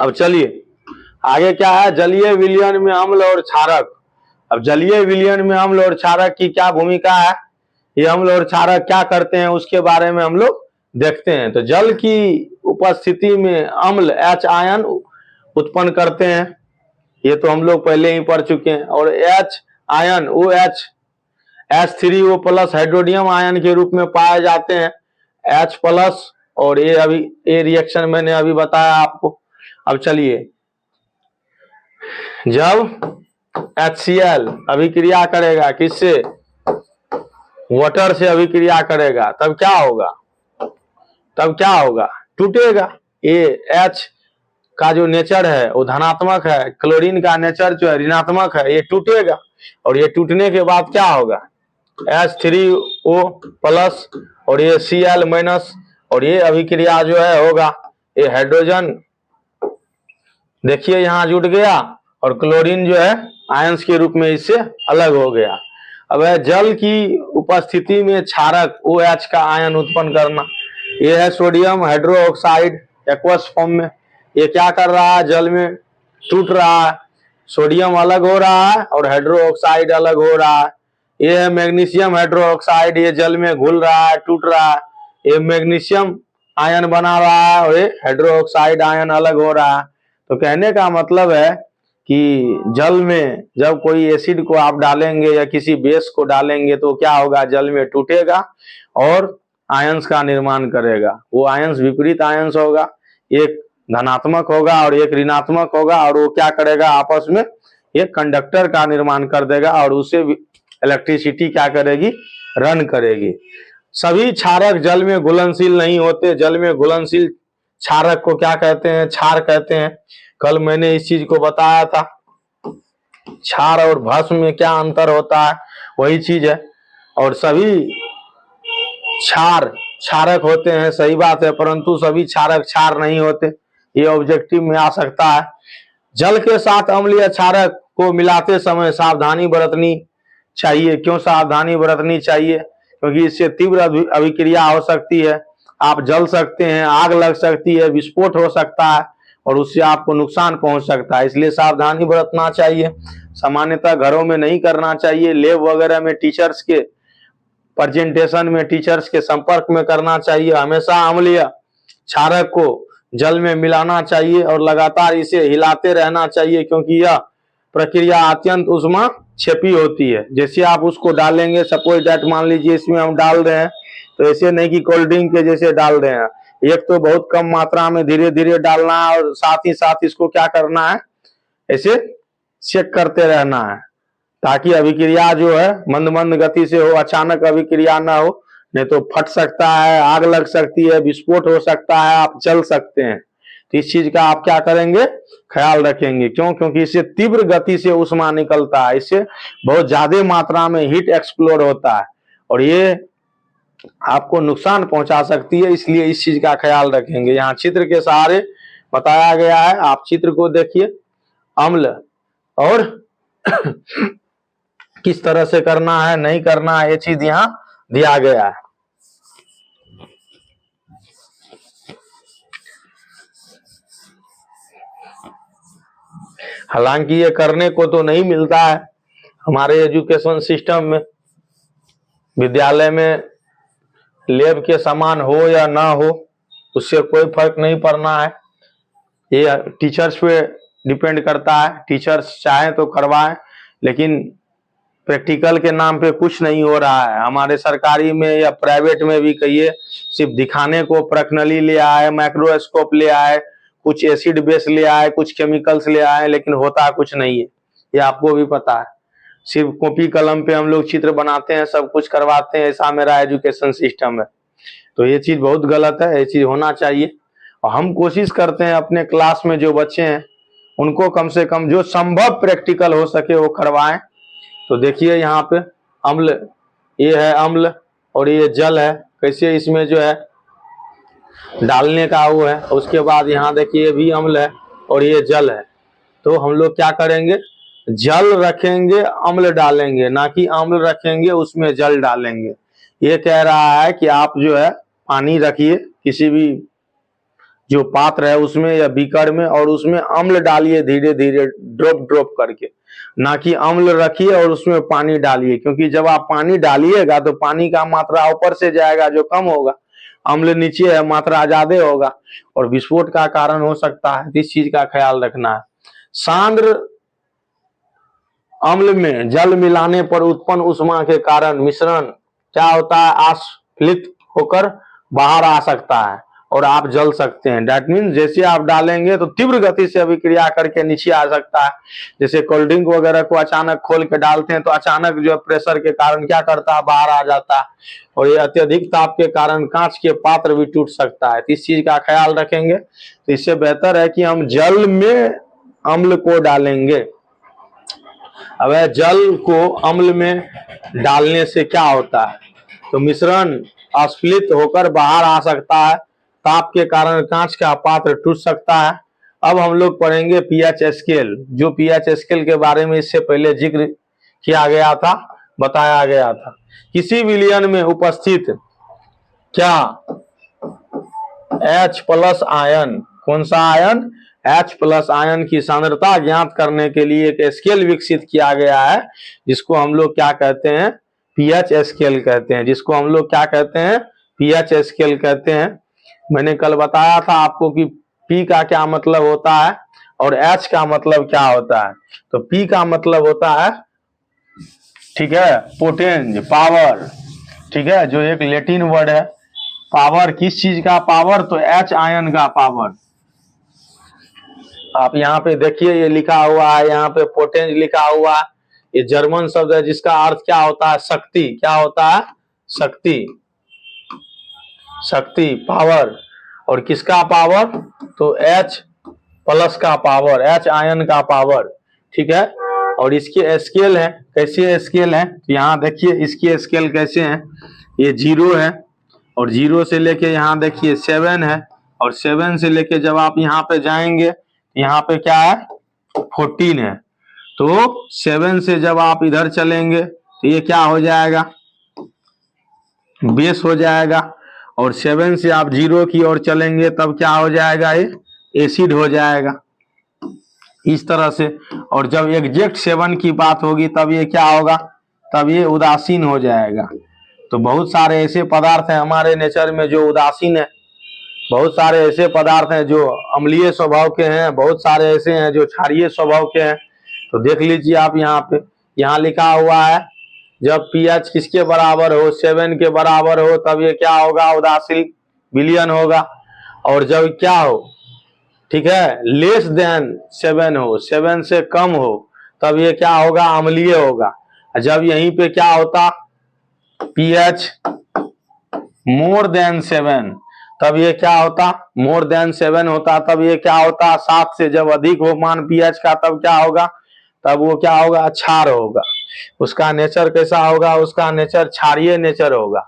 अब चलिए आगे क्या है, जलीय विलयन में अम्ल और क्षारक। अब जलीय विलयन में अम्ल और क्षारक की क्या भूमिका है, ये अम्ल और क्षारक क्या करते हैं, उसके बारे में हम लोग देखते हैं। तो जल की उपस्थिति में अम्ल H आयन उत्पन्न करते हैं, ये तो हम लोग पहले ही पढ़ चुके हैं। और H ion OH H3O+ hydronium ion के रूप में पाए जाते हैं, H+, और ये रिएक्शन मैंने अभी बताया आपको। अब चलिए, जब HCl अभिक्रिया करेगा किससे, वाटर से अभिक्रिया करेगा, तब क्या होगा, टूटेगा। ये H का जो नेचर है वो धनात्मक है, क्लोरीन का नेचर जो है ऋणात्मक है, ये टूटेगा, और ये टूटने के बाद क्या होगा, H3O+ और ये Cl- और ये अभिक्रिया जो है होगा, ये हाइड्रोजन देखिए यहाँ जुड़ गया और क्लोरीन जो है आयंस के रूप में इससे अलग हो गया। अब है जल की उपस्थिति में क्षारक OH का आयन उत्पन्न करना। ये है सोडियम हाइड्रोक्साइड एक्वस फॉर्म में। ये क्या कर रहा है, जल में टूट रहा है, सोडियम अलग हो रहा है और हाइड्रोक्साइड अलग हो रहा है। ये है मैग्नीशियम हाइड्रोक्साइड, ये जल में घुल रहा है, टूट रहा है, ये मैग्नीशियम आयन बना रहा है और ये हाइड्रोक्साइड आयन अलग हो रहा है। तो कहने का मतलब है कि जल में जब कोई एसिड को आप डालेंगे या किसी बेस को डालेंगे तो क्या होगा, जल में टूटेगा और आयंस का निर्माण करेगा। वो आयंस विपरीत आयंस होगा, एक धनात्मक होगा और एक ऋणात्मक होगा, और वो क्या करेगा, आपस में एक कंडक्टर का निर्माण कर देगा और उससे इलेक्ट्रिसिटी क्या करेगी, रन करेगी। सभी क्षारक जल में घुलनशील नहीं होते। जल में घुलनशील क्षारक को क्या कहते हैं, क्षार कहते हैं। कल मैंने इस चीज को बताया था, क्षार और भस्म में क्या अंतर होता है, वही चीज है। और सभी क्षार क्षारक होते हैं, सही बात है, परंतु सभी क्षारक क्षार नहीं होते, ये ऑब्जेक्टिव में आ सकता है। जल के साथ अम्लीय क्षारक को मिलाते समय सावधानी बरतनी चाहिए। क्यों सावधानी बरतनी चाहिए, क्योंकि इससे तीव्र अभिक्रिया हो सकती है, आप जल सकते हैं, आग लग सकती है, विस्फोट हो सकता है और उससे आपको नुकसान पहुंच सकता है, इसलिए सावधानी बरतना चाहिए। सामान्यतः घरों में नहीं करना चाहिए, लैब वगैरह में टीचर्स के प्रेजेंटेशन में टीचर्स के संपर्क में करना चाहिए। हमेशा अम्लीय क्षारक को जल में मिलाना चाहिए और लगातार इसे हिलाते रहना चाहिए, क्योंकि यह प्रक्रिया अत्यंत उष्मा क्षेपी होती है। जैसे आप उसको डालेंगे, सपोज दैट मान लीजिए इसमें हम डाल रहे हैं, तो ऐसे नहीं कि कोल्ड ड्रिंक के जैसे डाल रहे हैं, एक तो बहुत कम मात्रा में धीरे धीरे डालना है और साथ ही साथ इसको क्या करना है, ऐसे चेक करते रहना है, ताकि अभिक्रिया जो है मंद मंद गति से हो, अचानक अभिक्रिया ना हो, नहीं तो फट सकता है, आग लग सकती है, विस्फोट हो सकता है, आप जल सकते हैं। तो इस चीज का आप क्या करेंगे, ख्याल रखेंगे। क्यों, क्योंकि इससे तीव्र गति से ऊष्मा निकलता है, इससे बहुत ज्यादा मात्रा में हीट एक्सप्लोड होता है और ये आपको नुकसान पहुंचा सकती है, इसलिए इस चीज का ख्याल रखेंगे। यहाँ चित्र के सहारे बताया गया है, आप चित्र को देखिए, अम्ल और किस तरह से करना है, नहीं करना है, ये चीज यहाँ दिया गया है। हालांकि ये करने को तो नहीं मिलता है हमारे एजुकेशन सिस्टम में, विद्यालय में लैब के समान हो या ना हो उससे कोई फर्क नहीं पड़ना है, ये टीचर्स पे डिपेंड करता है। टीचर्स चाहें तो करवाएं, लेकिन प्रैक्टिकल के नाम पे कुछ नहीं हो रहा है। हमारे सरकारी में या प्राइवेट में भी कहिए, सिर्फ दिखाने को प्रखनली ले आए, माइक्रोस्कोप ले आए, कुछ एसिड बेस ले आए, कुछ केमिकल्स ले आए, लेकिन होता कुछ नहीं है, ये आपको भी पता है। सिर्फ कॉपी कलम पे हम लोग चित्र बनाते हैं, सब कुछ करवाते हैं, ऐसा मेरा एजुकेशन सिस्टम है। तो ये चीज बहुत गलत है, ये चीज होना चाहिए। और हम कोशिश करते हैं अपने क्लास में जो बच्चे हैं उनको कम से कम जो संभव प्रैक्टिकल हो सके वो करवाएं। तो देखिए यहाँ पे अम्ल, ये है अम्ल और ये जल है, कैसे इसमें जो है डालने का वो है। उसके बाद यहाँ देखिए भी अम्ल है और ये जल है, तो हम लोग क्या करेंगे, जल रखेंगे अम्ल डालेंगे, ना कि अम्ल रखेंगे उसमें जल डालेंगे। ये कह रहा है कि आप जो है पानी रखिए किसी भी जो पात्र है उसमें या बीकर में, और उसमें अम्ल डालिए धीरे धीरे ड्रॉप ड्रॉप करके, ना कि अम्ल रखिए और उसमें पानी डालिए, क्योंकि जब आप पानी डालिएगा तो पानी का मात्रा ऊपर से जाएगा जो कम होगा, अम्ल नीचे है मात्रा ज्यादा होगा और विस्फोट का कारण हो सकता है। इस चीज का ख्याल रखना है। सांद्र अम्ल में जल मिलाने पर उत्पन्न ऊष्मा के कारण मिश्रण क्या होता है, आस्फलित होकर बाहर आ सकता है और आप जल सकते हैं। दैट मीन्स जैसे आप डालेंगे तो तीव्र गति से अभिक्रिया करके नीचे आ सकता है। जैसे कोल्ड ड्रिंक वगैरह को अचानक खोल के डालते हैं तो अचानक जो प्रेशर के कारण क्या करता है, बाहर आ जाता है, और ये अत्यधिक ताप के कारण कांच के पात्र भी टूट सकता है। तो इस चीज का ख्याल रखेंगे। तो इससे बेहतर है कि हम जल में अम्ल को डालेंगे। अब जल को अम्ल में डालने से क्या होता है, तो मिश्रण अस्फलित होकर बाहर आ सकता है ताप के कारण कांच का पात्र टूट सकता है। अब हम लोग पढ़ेंगे पीएच स्केल, जो पीएच स्केल के बारे में इससे पहले जिक्र किया गया था, बताया गया था। किसी विलयन में उपस्थित क्या H+ आयन, कौन सा आयन, H+ आयन की सांद्रता ज्ञात करने के लिए एक स्केल विकसित किया गया है, जिसको हम लोग क्या कहते हैं, पीएच स्केल कहते हैं, जिसको हम लोग क्या कहते हैं, पीएच स्केल कहते हैं। मैंने कल बताया था आपको कि P का क्या मतलब होता है और H का मतलब क्या होता है। तो P का मतलब होता है, ठीक है, पोटेंज, पावर, ठीक है, जो एक लैटिन वर्ड है। पावर किस चीज का पावर, तो H आयन का पावर। आप यहाँ पे देखिए ये लिखा हुआ है, यहाँ पे पोटेंज लिखा हुआ है, ये जर्मन शब्द है जिसका अर्थ क्या होता है, शक्ति। क्या होता है, शक्ति, शक्ति, पावर। और किसका पावर, तो H+ का पावर, H आयन का पावर, ठीक है। और इसके स्केल है, कैसे स्केल है, यहाँ देखिए इसकी स्केल कैसे है, ये 0 है और 0 से लेके यहाँ देखिए 7 है, और 7 से लेके जब आप यहाँ पे जाएंगे, यहाँ पे क्या है, 14 है। तो 7 से जब आप इधर चलेंगे तो ये क्या हो जाएगा, बेस हो जाएगा। और 7 से आप 0 की ओर चलेंगे तब क्या हो जाएगा, ये एसिड हो जाएगा, इस तरह से। और जब एग्जैक्ट 7 की बात होगी तब ये क्या होगा, तब ये उदासीन हो जाएगा। तो बहुत सारे ऐसे पदार्थ हैं हमारे नेचर में जो उदासीन है, बहुत सारे ऐसे पदार्थ हैं जो अम्लीय स्वभाव के हैं, बहुत सारे ऐसे हैं जो क्षारीय स्वभाव के हैं। तो देख लीजिए आप यहाँ पे, यहाँ लिखा हुआ है जब पीएच किसके बराबर हो, 7 के बराबर हो, तब ये क्या होगा, उदासीन विलयन होगा। और जब क्या हो, ठीक है, लेस देन 7 हो, 7 से कम हो, तब ये क्या होगा, अम्लीय होगा। जब यहीं पे क्या होता, पीएच मोर देन 7, तब ये क्या होता, मोर देन 7 होता, तब ये क्या होता, 7 से जब अधिक हो मान पीएच का, तब क्या होगा, तब वो क्या होगा, क्षार होगा। उसका नेचर कैसा होगा, उसका नेचर क्षारीय नेचर होगा।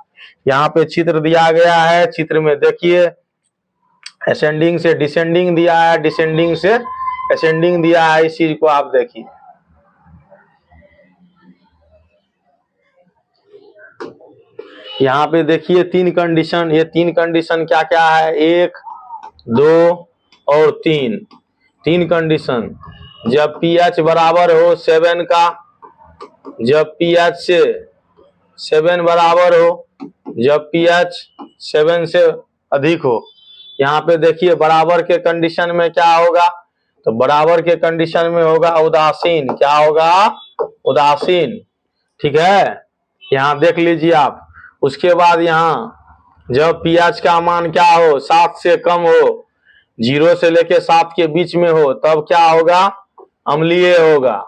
यहाँ पे चित्र दिया गया है, चित्र में देखिए असेंडिंग से डिसेंडिंग दिया है, डिसेंडिंग से असेंडिंग दिया है, इस चीज को आप देखिए। यहाँ पे देखिए 3 कंडीशन, ये 3 कंडीशन क्या क्या है, 1, 2 और 3, 3 कंडीशन। जब पीएच बराबर हो 7 का, जब पीएच से 7 बराबर हो, जब पीएच 7 से अधिक हो। यहाँ पे देखिए बराबर के कंडीशन में क्या होगा, तो बराबर के कंडीशन में होगा उदासीन, क्या होगा, उदासीन, ठीक है। यहाँ देख लीजिए आप। उसके बाद यहाँ जब पीएच का मान क्या हो, 7 से कम हो, 0 से लेके 7 के बीच में हो, तब क्या होगा, अम्लीय होगा।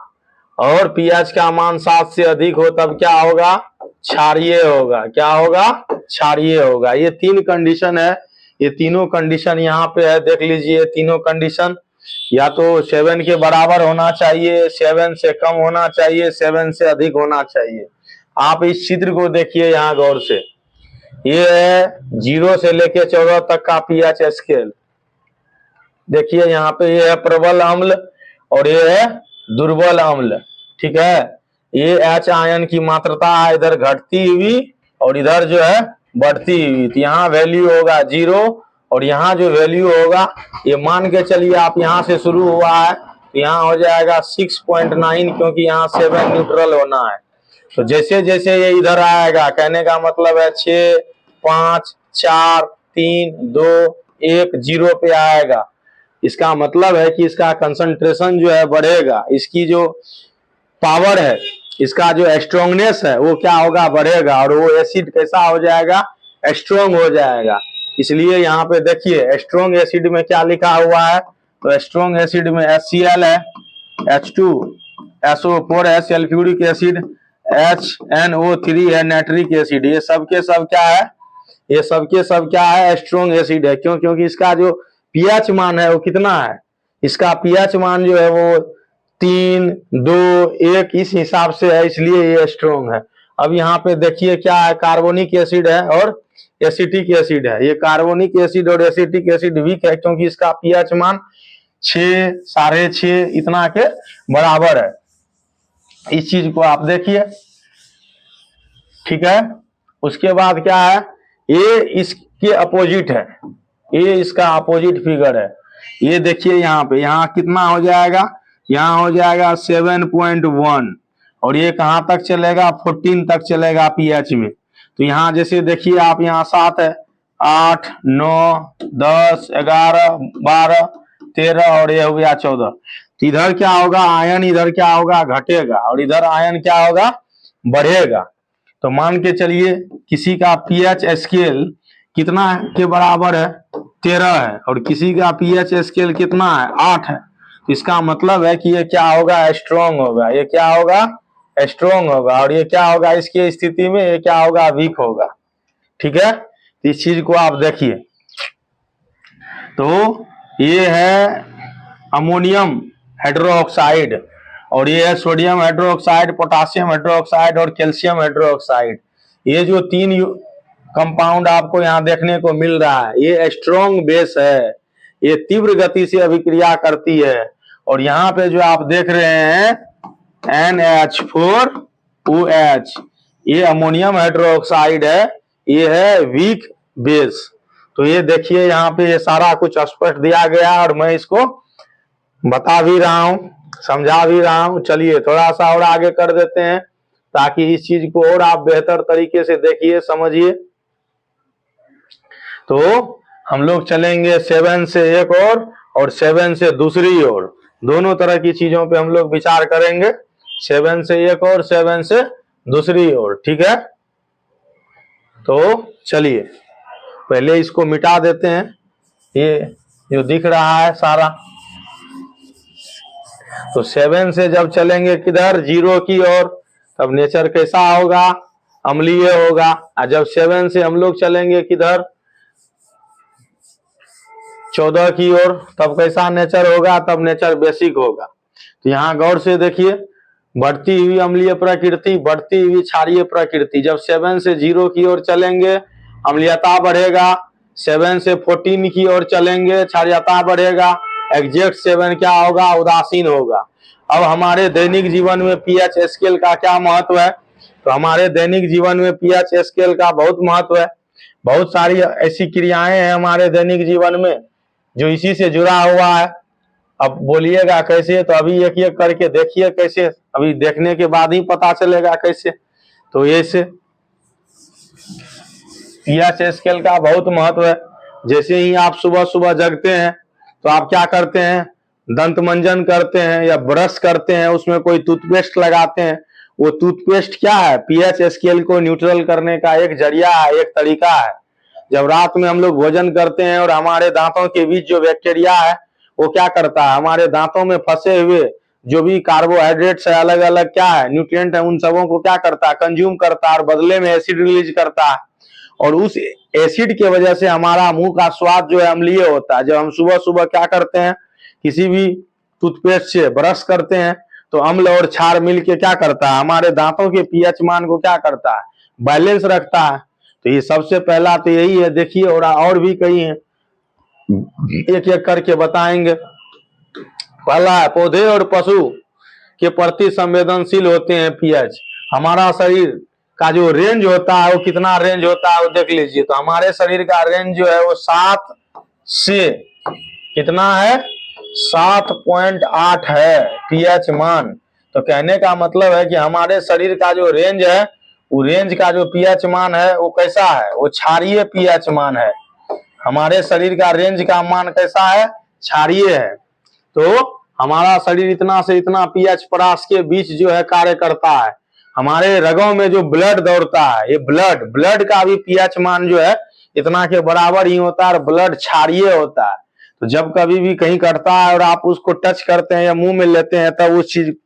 और पीएच का मान 7 से अधिक हो तब क्या होगा, क्षारीय होगा। क्या होगा, क्षारीय होगा। ये 3 कंडीशन है, ये तीनों कंडीशन यहाँ पे है, देख लीजिए तीनों कंडीशन। या तो 7 के बराबर होना चाहिए, 7 से कम होना चाहिए, 7 से अधिक होना चाहिए। आप इस चित्र को देखिए यहाँ गौर से, ये है 0 से लेके 14 तक का पीएच स्केल। देखिए यहाँ पे ये है प्रबल अम्ल और ये है दुर्बल अम्ल, ठीक है। ये H आयन की मात्रा है इधर घटती हुई और इधर जो है बढ़ती हुई। तो यहाँ वैल्यू होगा 0 और यहाँ जो वैल्यू होगा, ये मान के चलिए आप यहाँ से शुरू हुआ है, तो यहाँ हो जाएगा 6.9, क्योंकि यहाँ 7 न्यूट्रल होना है। तो जैसे जैसे ये इधर आएगा, कहने का मतलब है 6, 5, 4, 3, 2, 1, 0 पे आएगा। इसका मतलब है कि इसका कंसंट्रेशन जो है बढ़ेगा, इसकी जो पावर है, इसका जो स्ट्रोंगनेस है वो क्या होगा, बढ़ेगा। और वो एसिड कैसा हो जाएगा, स्ट्रोंग हो जाएगा। इसलिए यहाँ पे देखिए स्ट्रोंग एसिड में क्या लिखा हुआ है, तो स्ट्रोंग एसिड में HCl है, H2, SO4 sulphuric acid, HNO3 है नाइट्रिक एसिड। ये सब के सब क्या है, ये सब के सब क्या है, स्ट्रोंग एसिड है। क्यों, क्योंकि इसका जो पीएच मान है वो कितना है, इसका पीएच मान जो है वो 3, 2, 1 इस हिसाब से है, इसलिए ये स्ट्रोंग है। अब यहाँ पे देखिए क्या है, कार्बोनिक एसिड है और एसिटिक एसिड है। ये कार्बोनिक एसिड और एसिटिक एसिड वीक है क्योंकि इसका पीएच मान 6, 6.5 इतना के बराबर है। इस चीज को आप देखिए, ठीक है। उसके बाद क्या है, ये इसके अपोजिट है, ये इसका अपोजिट फिगर है। ये देखिए यहाँ पे, यहाँ कितना हो जाएगा, यहाँ हो जाएगा 7.1 और ये कहाँ तक चलेगा, 14 तक चलेगा पीएच में। तो यहाँ जैसे देखिए आप, यहाँ 7 है, 8, 9, 10, 11, 12, 13 और ये हो गया 14। तो इधर क्या होगा, आयन इधर क्या होगा, घटेगा और इधर आयन क्या होगा, बढ़ेगा। तो मान के चलिए किसी का पीएच स्केल कितना के बराबर है, 13 है, और किसी का पीएच स्केल कितना है, 8 है। तो इसका मतलब है कि ये क्या होगा, स्ट्रॉन्ग होगा। ये क्या होगा, स्ट्रॉन्ग होगा। और ये क्या होगा, इसकी स्थिति में ये क्या होगा, वीक होगा। ठीक है, तो इस चीज को आप देखिए। तो ये है अमोनियम हाइड्रोक्साइड और ये है सोडियम हाइड्रोक्साइड, पोटासियम हाइड्रोक्साइड और कैल्शियम हाइड्रोक्साइड। ये जो 3 कंपाउंड आपको यहाँ देखने को मिल रहा है, ये स्ट्रॉन्ग बेस है, ये तीव्र गति से अभिक्रिया करती है। और यहाँ पे जो आप देख रहे हैं NH4OH, ये अमोनियम हाइड्रोक्साइड है, ये है वीक बेस। तो ये देखिए यहाँ पे ये सारा कुछ स्पष्ट दिया गया और मैं इसको बता भी रहा हूं, समझा भी रहा हूं। चलिए थोड़ा सा और आगे कर देते हैं ताकि इस चीज को और आप बेहतर तरीके से देखिए, समझिए। तो हम लोग चलेंगे 7 से एक और 7 से दूसरी ओर, दोनों तरह की चीजों पे हम लोग विचार करेंगे। 7 से एक और 7 से दूसरी ओर, ठीक है। तो चलिए पहले इसको मिटा देते हैं, ये जो दिख रहा है सारा। तो 7 से जब चलेंगे किधर, 0 की ओर, तब नेचर कैसा होगा, अम्लीय होगा। और जब 7 से हम लोग चलेंगे किधर, 14 की ओर, तब कैसा नेचर होगा, तब नेचर बेसिक होगा। तो यहाँ गौर से देखिए, बढ़ती हुई अम्लीय प्रकृति, बढ़ती हुई क्षारीय प्रकृति। जब 7 से 0 की ओर चलेंगे अम्लीयता बढ़ेगा, 7 से 14 की ओर चलेंगे क्षारीयता बढ़ेगा, एग्जैक्ट 7 क्या होगा, उदासीन होगा। अब हमारे दैनिक जीवन में पीएच स्केल का क्या महत्व है, तो हमारे दैनिक जीवन में पीएच स्केल का बहुत महत्व है। बहुत सारी ऐसी क्रियाएं हैं हमारे दैनिक जीवन में जो इसी से जुड़ा हुआ है। अब बोलिएगा कैसे, तो अभी एक एक करके देखिए कैसे, अभी देखने के बाद ही पता चलेगा कैसे। तो ये से पीएच स्केल का बहुत महत्व है। जैसे ही आप सुबह सुबह जगते हैं तो आप क्या करते हैं, दंत मंजन करते हैं या ब्रश करते हैं, उसमें कोई टूथपेस्ट लगाते हैं। वो टूथपेस्ट क्या है, पीएच स्केल को न्यूट्रल करने का एक जरिया है, एक तरीका है। जब रात में हम लोग भोजन करते हैं और हमारे दांतों के बीच जो बैक्टीरिया है वो क्या करता है, हमारे दांतों में फंसे हुए जो भी कार्बोहाइड्रेट्स है, अलग अलग क्या है, न्यूट्रिएंट है, उन सबों को क्या करता है, कंज्यूम करता है और बदले में एसिड रिलीज करता है। और उस एसिड की वजह से हमारा मुंह का स्वाद जो है अम्लीय होता है। जब हम सुबह सुबह क्या करते हैं, किसी भी टूथपेस्ट से ब्रश करते हैं तो अम्ल और क्षार मिलके क्या करता है, हमारे दांतों के पीएच मान को क्या करता है, बैलेंस रखता है। तो ये सबसे पहला तो यही है, देखिए। और भी कई हैं, एक एक करके बताएंगे। पहला है, पौधे और पशु के प्रति संवेदनशील होते हैं पीएच। हमारा शरीर का जो रेंज होता है वो कितना रेंज होता है वो देख लीजिए। तो हमारे शरीर का रेंज जो है वो 7 से कितना है, 7.8 है पीएच मान। तो कहने का मतलब है कि हमारे शरीर का जो रेंज है, वो रेंज का जो पीएच मान है वो कैसा है, वो क्षारीय पीएच मान है। हमारे शरीर का रेंज का मान कैसा है, क्षारीय है। तो हमारा शरीर इतना से इतना पीएच परास के बीच जो है कार्य करता है। हमारे रगों में जो ब्लड दौड़ता है, ये ब्लड का भी पीएच मान जो है इतना के बराबर ही होता है और ब्लड क्षारीय होता है। तो जब कभी भी कहीं कटता है और आप उसको टच करते हैं या मुंह में लेते हैं, तब उस चीज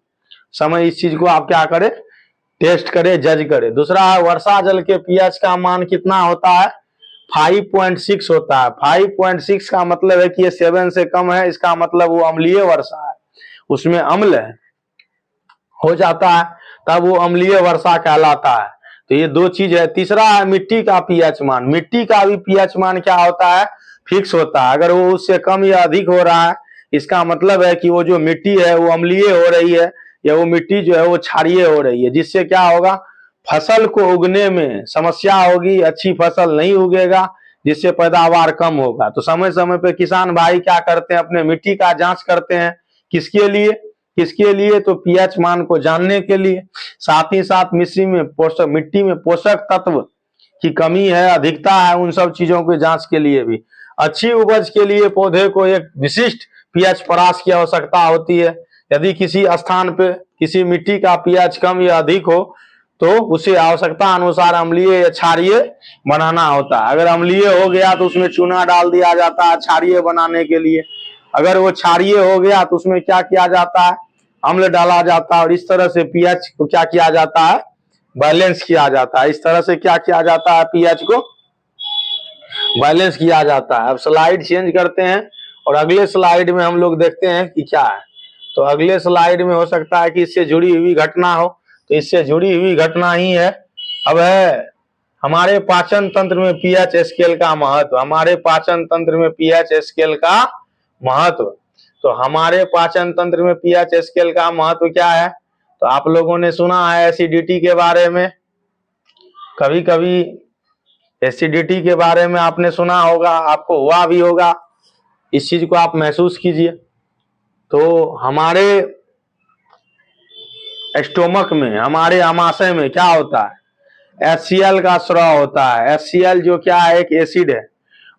समय इस चीज को आप क्या करें, टेस्ट करें, जज करें। दूसरा है, वर्षा जल के पीएच का मान कितना होता है, 5.6 होता है। 5.6 का मतलब है कि ये 7 से कम है, इसका मतलब वो अम्लीय वर्षा है, उसमें अम्ल है हो जाता है, तब वो अम्लीय वर्षा कहलाता है। तो ये दो चीज है। तीसरा है मिट्टी का पीएच मान। मिट्टी का भी पीएच मान क्या होता है, फिक्स होता है। अगर वो उससे कम या अधिक हो रहा है, इसका मतलब है कि वो जो मिट्टी है वो अम्लीय हो रही है, या वो मिट्टी जो है वो क्षारीय हो रही है, जिससे क्या होगा, फसल को उगने में समस्या होगी, अच्छी फसल नहीं उगेगा, जिससे पैदावार कम होगा। तो समय समय पे किसान भाई क्या करते हैं, अपने मिट्टी का जांच करते हैं। किसके लिए, किसके लिए, तो पीएच मान को जानने के लिए। साथ ही साथ मिट्टी में पोषक तत्व की कमी है, अधिकता है, उन सब चीजों की जांच के लिए भी। अच्छी उपज के लिए पौधे को एक विशिष्ट पीएच परास की आवश्यकता होती है। यदि किसी स्थान पे किसी मिट्टी का पीएच कम या अधिक हो, तो उसे आवश्यकता अनुसार अम्लीय या क्षारीय बनाना होता है। अगर अम्लीय हो गया तो उसमें चूना डाल दिया जाता है क्षारीय बनाने के लिए। अगर वो क्षारीय हो गया तो उसमें क्या किया जाता है, अम्ल डाला जाता है, और इस तरह से पीएच को क्या किया जाता है, बैलेंस किया जाता है। इस तरह से क्या किया जाता है, पीएच को बैलेंस किया जाता है। अब स्लाइड चेंज करते हैं और अगले स्लाइड में हम लोग देखते हैं कि क्या है। तो अगले स्लाइड में हो सकता है कि इससे जुड़ी हुई घटना हो, तो इससे जुड़ी हुई घटना ही है। अब है हमारे पाचन तंत्र में पीएच स्केल का महत्व। हमारे पाचन तंत्र में पीएच स्केल का महत्व। तो हमारे पाचन तंत्र में पीएच स्केल का महत्व क्या है, तो आप लोगों ने सुना है एसिडिटी के बारे में, कभी कभी एसिडिटी के बारे में आपने सुना होगा, आपको हुआ भी होगा। इस चीज को आप महसूस कीजिए। तो हमारे स्टोमक में, हमारे आमाशय में क्या होता है, HCl का स्राव होता है। HCl जो क्या है, एक एसिड है,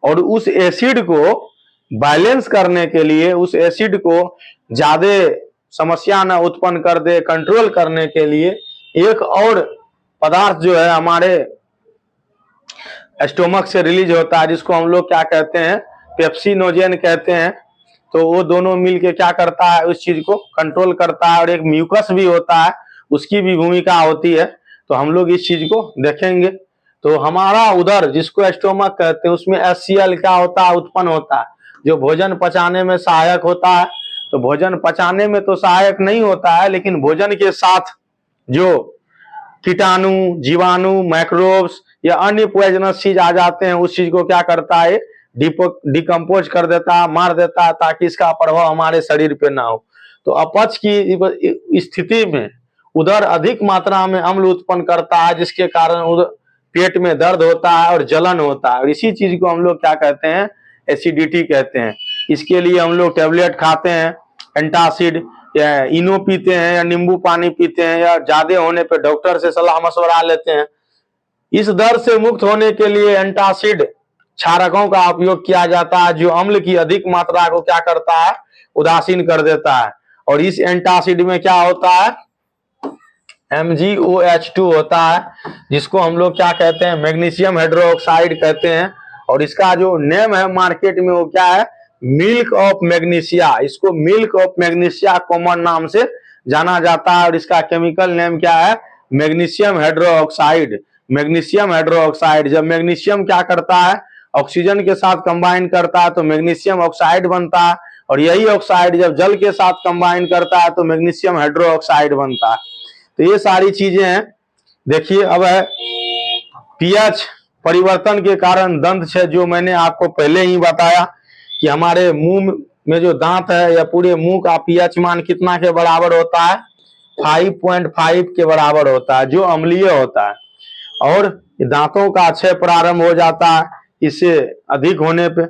और उस एसिड को बैलेंस करने के लिए, उस एसिड को ज्यादा समस्या न उत्पन्न कर दे, कंट्रोल करने के लिए एक और पदार्थ जो है हमारे स्टोमक से रिलीज होता है, जिसको हम लोग क्या कहते हैं, पेप्सिनोजेन कहते हैं। तो वो दोनों मिलके क्या करता है, उस चीज को कंट्रोल करता है। और एक म्यूकस भी होता है, उसकी भी भूमिका होती है। तो हम लोग इस चीज को देखेंगे। तो हमारा उदर, जिसको स्टोमक कहते हैं, उसमें HCl क्या होता है, उत्पन्न होता है, जो भोजन पचाने में सहायक होता है। तो भोजन पचाने में तो सहायक नहीं होता है, लेकिन भोजन के साथ जो कीटाणु, जीवाणु, माइक्रोब्स या अन्य पॉइजनस चीज आ जाते हैं, उस चीज को क्या करता है, डिकम्पोज कर देता है, मार देता है, ताकि इसका प्रभाव हमारे शरीर पे ना हो। तो अपच की स्थिति में उदर अधिक मात्रा में अम्ल उत्पन्न करता है, जिसके कारण पेट में दर्द होता है और जलन होता है। और इसी चीज को हम लोग क्या कहते हैं, एसिडिटी कहते हैं। इसके लिए हम लोग टेबलेट खाते हैं, एंटासिड, या इनो पीते हैं, या नींबू पानी पीते हैं, या ज्यादा होने पे डॉक्टर से सलाह मशवरा लेते हैं। इस दर्द से मुक्त होने के लिए एंटासिड क्षारकों का उपयोग किया जाता है, जो अम्ल की अधिक मात्रा को क्या करता है, उदासीन कर देता है। और इस एंटासिड में क्या होता है, MgOH2 होता है, जिसको हम लोग क्या कहते हैं, मैग्नीशियम हाइड्रोक्साइड कहते हैं। और इसका जो नेम है मार्केट में, वो क्या है, मिल्क ऑफ मैग्नीशिया। इसको मिल्क ऑफ मैग्नीशिया कॉमन नाम से जाना जाता है। और इसका केमिकल नेम क्या है, मैग्नीशियम हाइड्रोक्साइड। मैग्नीशियम हाइड्रोक्साइड, जब मैग्नीशियम क्या करता है, ऑक्सीजन के साथ कंबाइन करता है तो मैग्नीशियम ऑक्साइड बनता है। और यही ऑक्साइड जब जल के साथ कंबाइन करता है तो मैग्नीशियम हाइड्रोक्साइड बनता है। तो ये सारी चीजें हैं। देखिए अब है पीएच परिवर्तन के कारण दंत छेद, जो मैंने आपको पहले ही बताया कि हमारे मुंह में जो दांत है या पूरे मुंह का पीएच मान कितना के बराबर होता है, 5.5 के बराबर होता है, जो अम्लीय होता है। और दांतों का क्षय प्रारंभ हो जाता है इससे अधिक होने पे।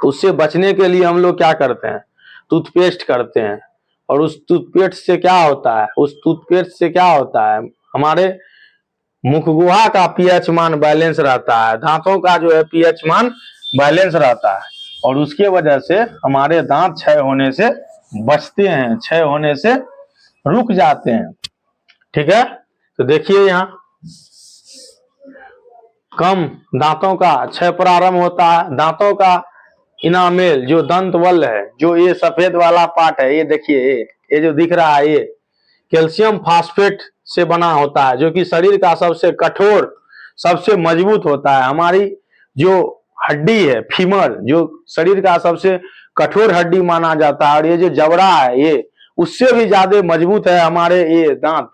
उससे बचने के लिए हम लोग क्या करते हैं, टूथपेस्ट करते हैं। और उस टूथपेस्ट से क्या होता है, उस टूथपेस्ट से क्या होता है, हमारे मुखगुहा का पीएच मान बैलेंस रहता है, दांतों का जो है पीएच मान बैलेंस रहता है। और उसके वजह से हमारे दांत क्षय होने से बचते हैं, क्षय होने से रुक जाते हैं। ठीक है, तो देखिए यहाँ कम दांतों का क्षय प्रारंभ होता है। दांतों का इनामेल, जो दंत वल है, जो ये सफेद वाला पार्ट है, ये देखिए, ये जो दिख रहा है, ये कैल्शियम फास्फेट से बना होता है, जो कि शरीर का सबसे कठोर, सबसे मजबूत होता है। हमारी जो हड्डी है फीमर, जो शरीर का सबसे कठोर हड्डी माना जाता है, और ये जो जबड़ा है, ये उससे भी ज्यादा मजबूत है हमारे ये दांत,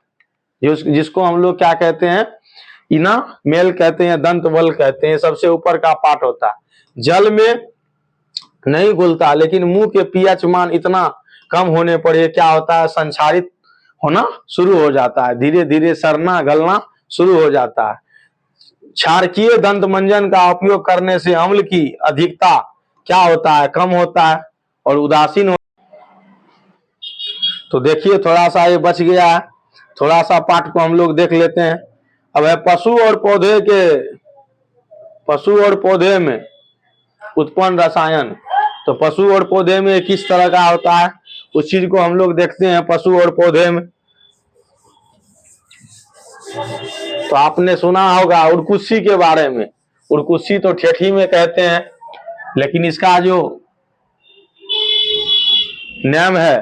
जिसको हम लोग क्या कहते हैं, इना मेल कहते हैं, दंत बल कहते हैं, सबसे ऊपर का पार्ट होता है। जल में नहीं घुलता, लेकिन मुंह के पीएच मान इतना कम होने पर ये क्या होता है, संक्षारित होना शुरू हो जाता है, धीरे धीरे सड़ना गलना शुरू हो जाता है। क्षारकीय दंत मंजन का उपयोग करने से अम्ल की अधिकता क्या होता है, कम होता है और उदासीन हो। तो देखिए थोड़ा सा ये बच गया है, थोड़ा सा पाठ को हम लोग देख लेते हैं। अब है पशु और पौधे में उत्पन्न रसायन। तो पशु और पौधे में किस तरह का होता है, उस चीज को हम लोग देखते हैं। पशु और पौधे में तो आपने सुना होगा उड़कुस्सी के बारे में। उड़कुस्सी तो ठेठी में कहते हैं, लेकिन इसका जो नाम है,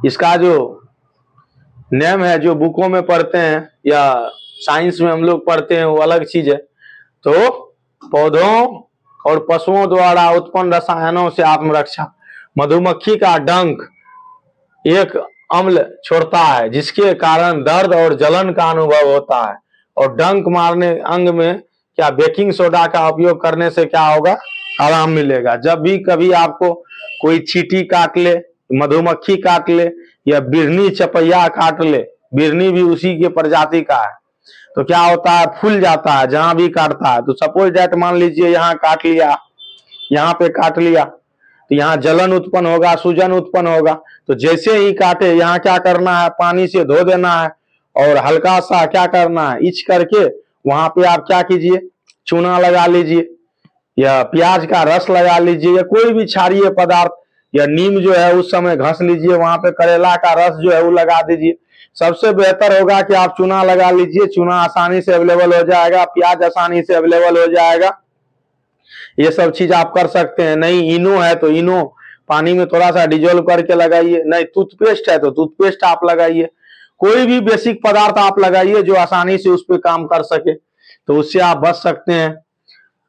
इसका जो नेम है, जो बुकों में पढ़ते हैं या साइंस में हम लोग पढ़ते हैं, वो अलग चीज है। तो पौधों और पशुओं द्वारा उत्पन्न रसायनों से आत्मरक्षा। मधुमक्खी का डंक एक अम्ल छोड़ता है, जिसके कारण दर्द और जलन का अनुभव होता है। और डंक मारने अंग में क्या बेकिंग सोडा का उपयोग करने से क्या होगा, आराम मिलेगा। जब भी कभी आपको कोई चींटी काट ले, मधुमक्खी काट ले या बिरनी चपैया काट ले, बिरनी भी उसी के प्रजाति का है, तो क्या होता है, फूल जाता है जहां भी काटता है। तो सपोज दैट मान लीजिए यहाँ काट लिया, यहाँ पे काट लिया, तो यहाँ जलन उत्पन्न होगा, सूजन उत्पन्न होगा। तो जैसे ही काटे, यहाँ क्या करना है, पानी से धो देना है और हल्का सा क्या करना है, इच करके वहां पे आप क्या कीजिए, चूना लगा लीजिए या प्याज का रस लगा लीजिए या कोई भी क्षारीय पदार्थ, या नीम जो है उस समय घस लीजिए, वहां पे करेला का रस जो है वो लगा दीजिए। सबसे बेहतर होगा कि आप चूना लगा लीजिए, चूना आसानी से अवेलेबल हो जाएगा, प्याज आसानी से अवेलेबल हो जाएगा, ये सब चीज आप कर सकते हैं। नहीं इनो है तो इनो पानी में थोड़ा सा डिजोल्व करके लगाइए, नहीं टूथपेस्ट है तो टूथपेस्ट आप लगाइए, कोई भी बेसिक पदार्थ आप लगाइए जो आसानी से उस पर काम कर सके, तो उससे आप बच सकते हैं।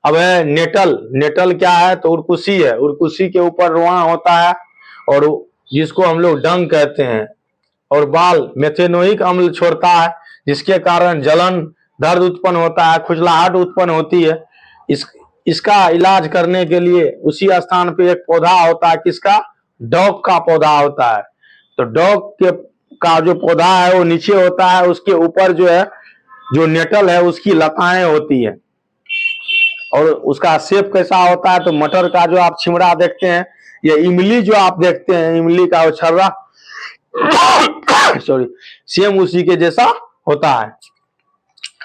अब है नेटल। नेटल क्या है, तो उड़कुस्सी है। उड़कुस्सी के ऊपर रुआ होता है और जिसको हम लोग डंक कहते हैं, और बाल मेथेनोइक अम्ल छोड़ता है, जिसके कारण जलन दर्द उत्पन्न होता है, खुजलाहट उत्पन्न होती है। इसका इलाज करने के लिए उसी स्थान पे एक पौधा होता है, किसका, डॉग का पौधा होता है। तो डॉग के का जो पौधा है वो नीचे होता है, उसके ऊपर जो है, जो नेटल है उसकी लताएं होती है, और उसका शेप कैसा होता है, तो मटर का जो आप छिमड़ा देखते हैं या इमली जो आप देखते हैं, इमली का वो छर्रा सॉरी, सेम उसी के जैसा होता है।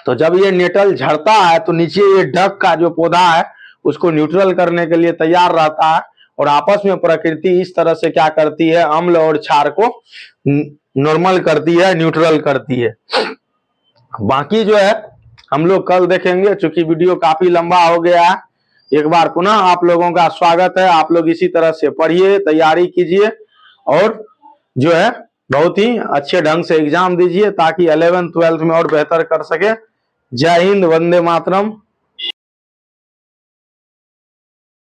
तो जब ये नेटल झड़ता है तो नीचे ये डक का जो पौधा है उसको न्यूट्रल करने के लिए तैयार रहता है, और आपस में प्रकृति इस तरह से क्या करती है, अम्ल और क्षार को नॉर्मल करती है, न्यूट्रल करती है। बाकी जो है हम लोग कल देखेंगे, चूंकि वीडियो काफी लंबा हो गया है। एक बार पुनः आप लोगों का स्वागत है, आप लोग इसी तरह से पढ़िए, तैयारी कीजिए और जो है बहुत ही अच्छे ढंग से एग्जाम दीजिए, ताकि 11th 12th में और बेहतर कर सके। जय हिंद, वंदे मातरम।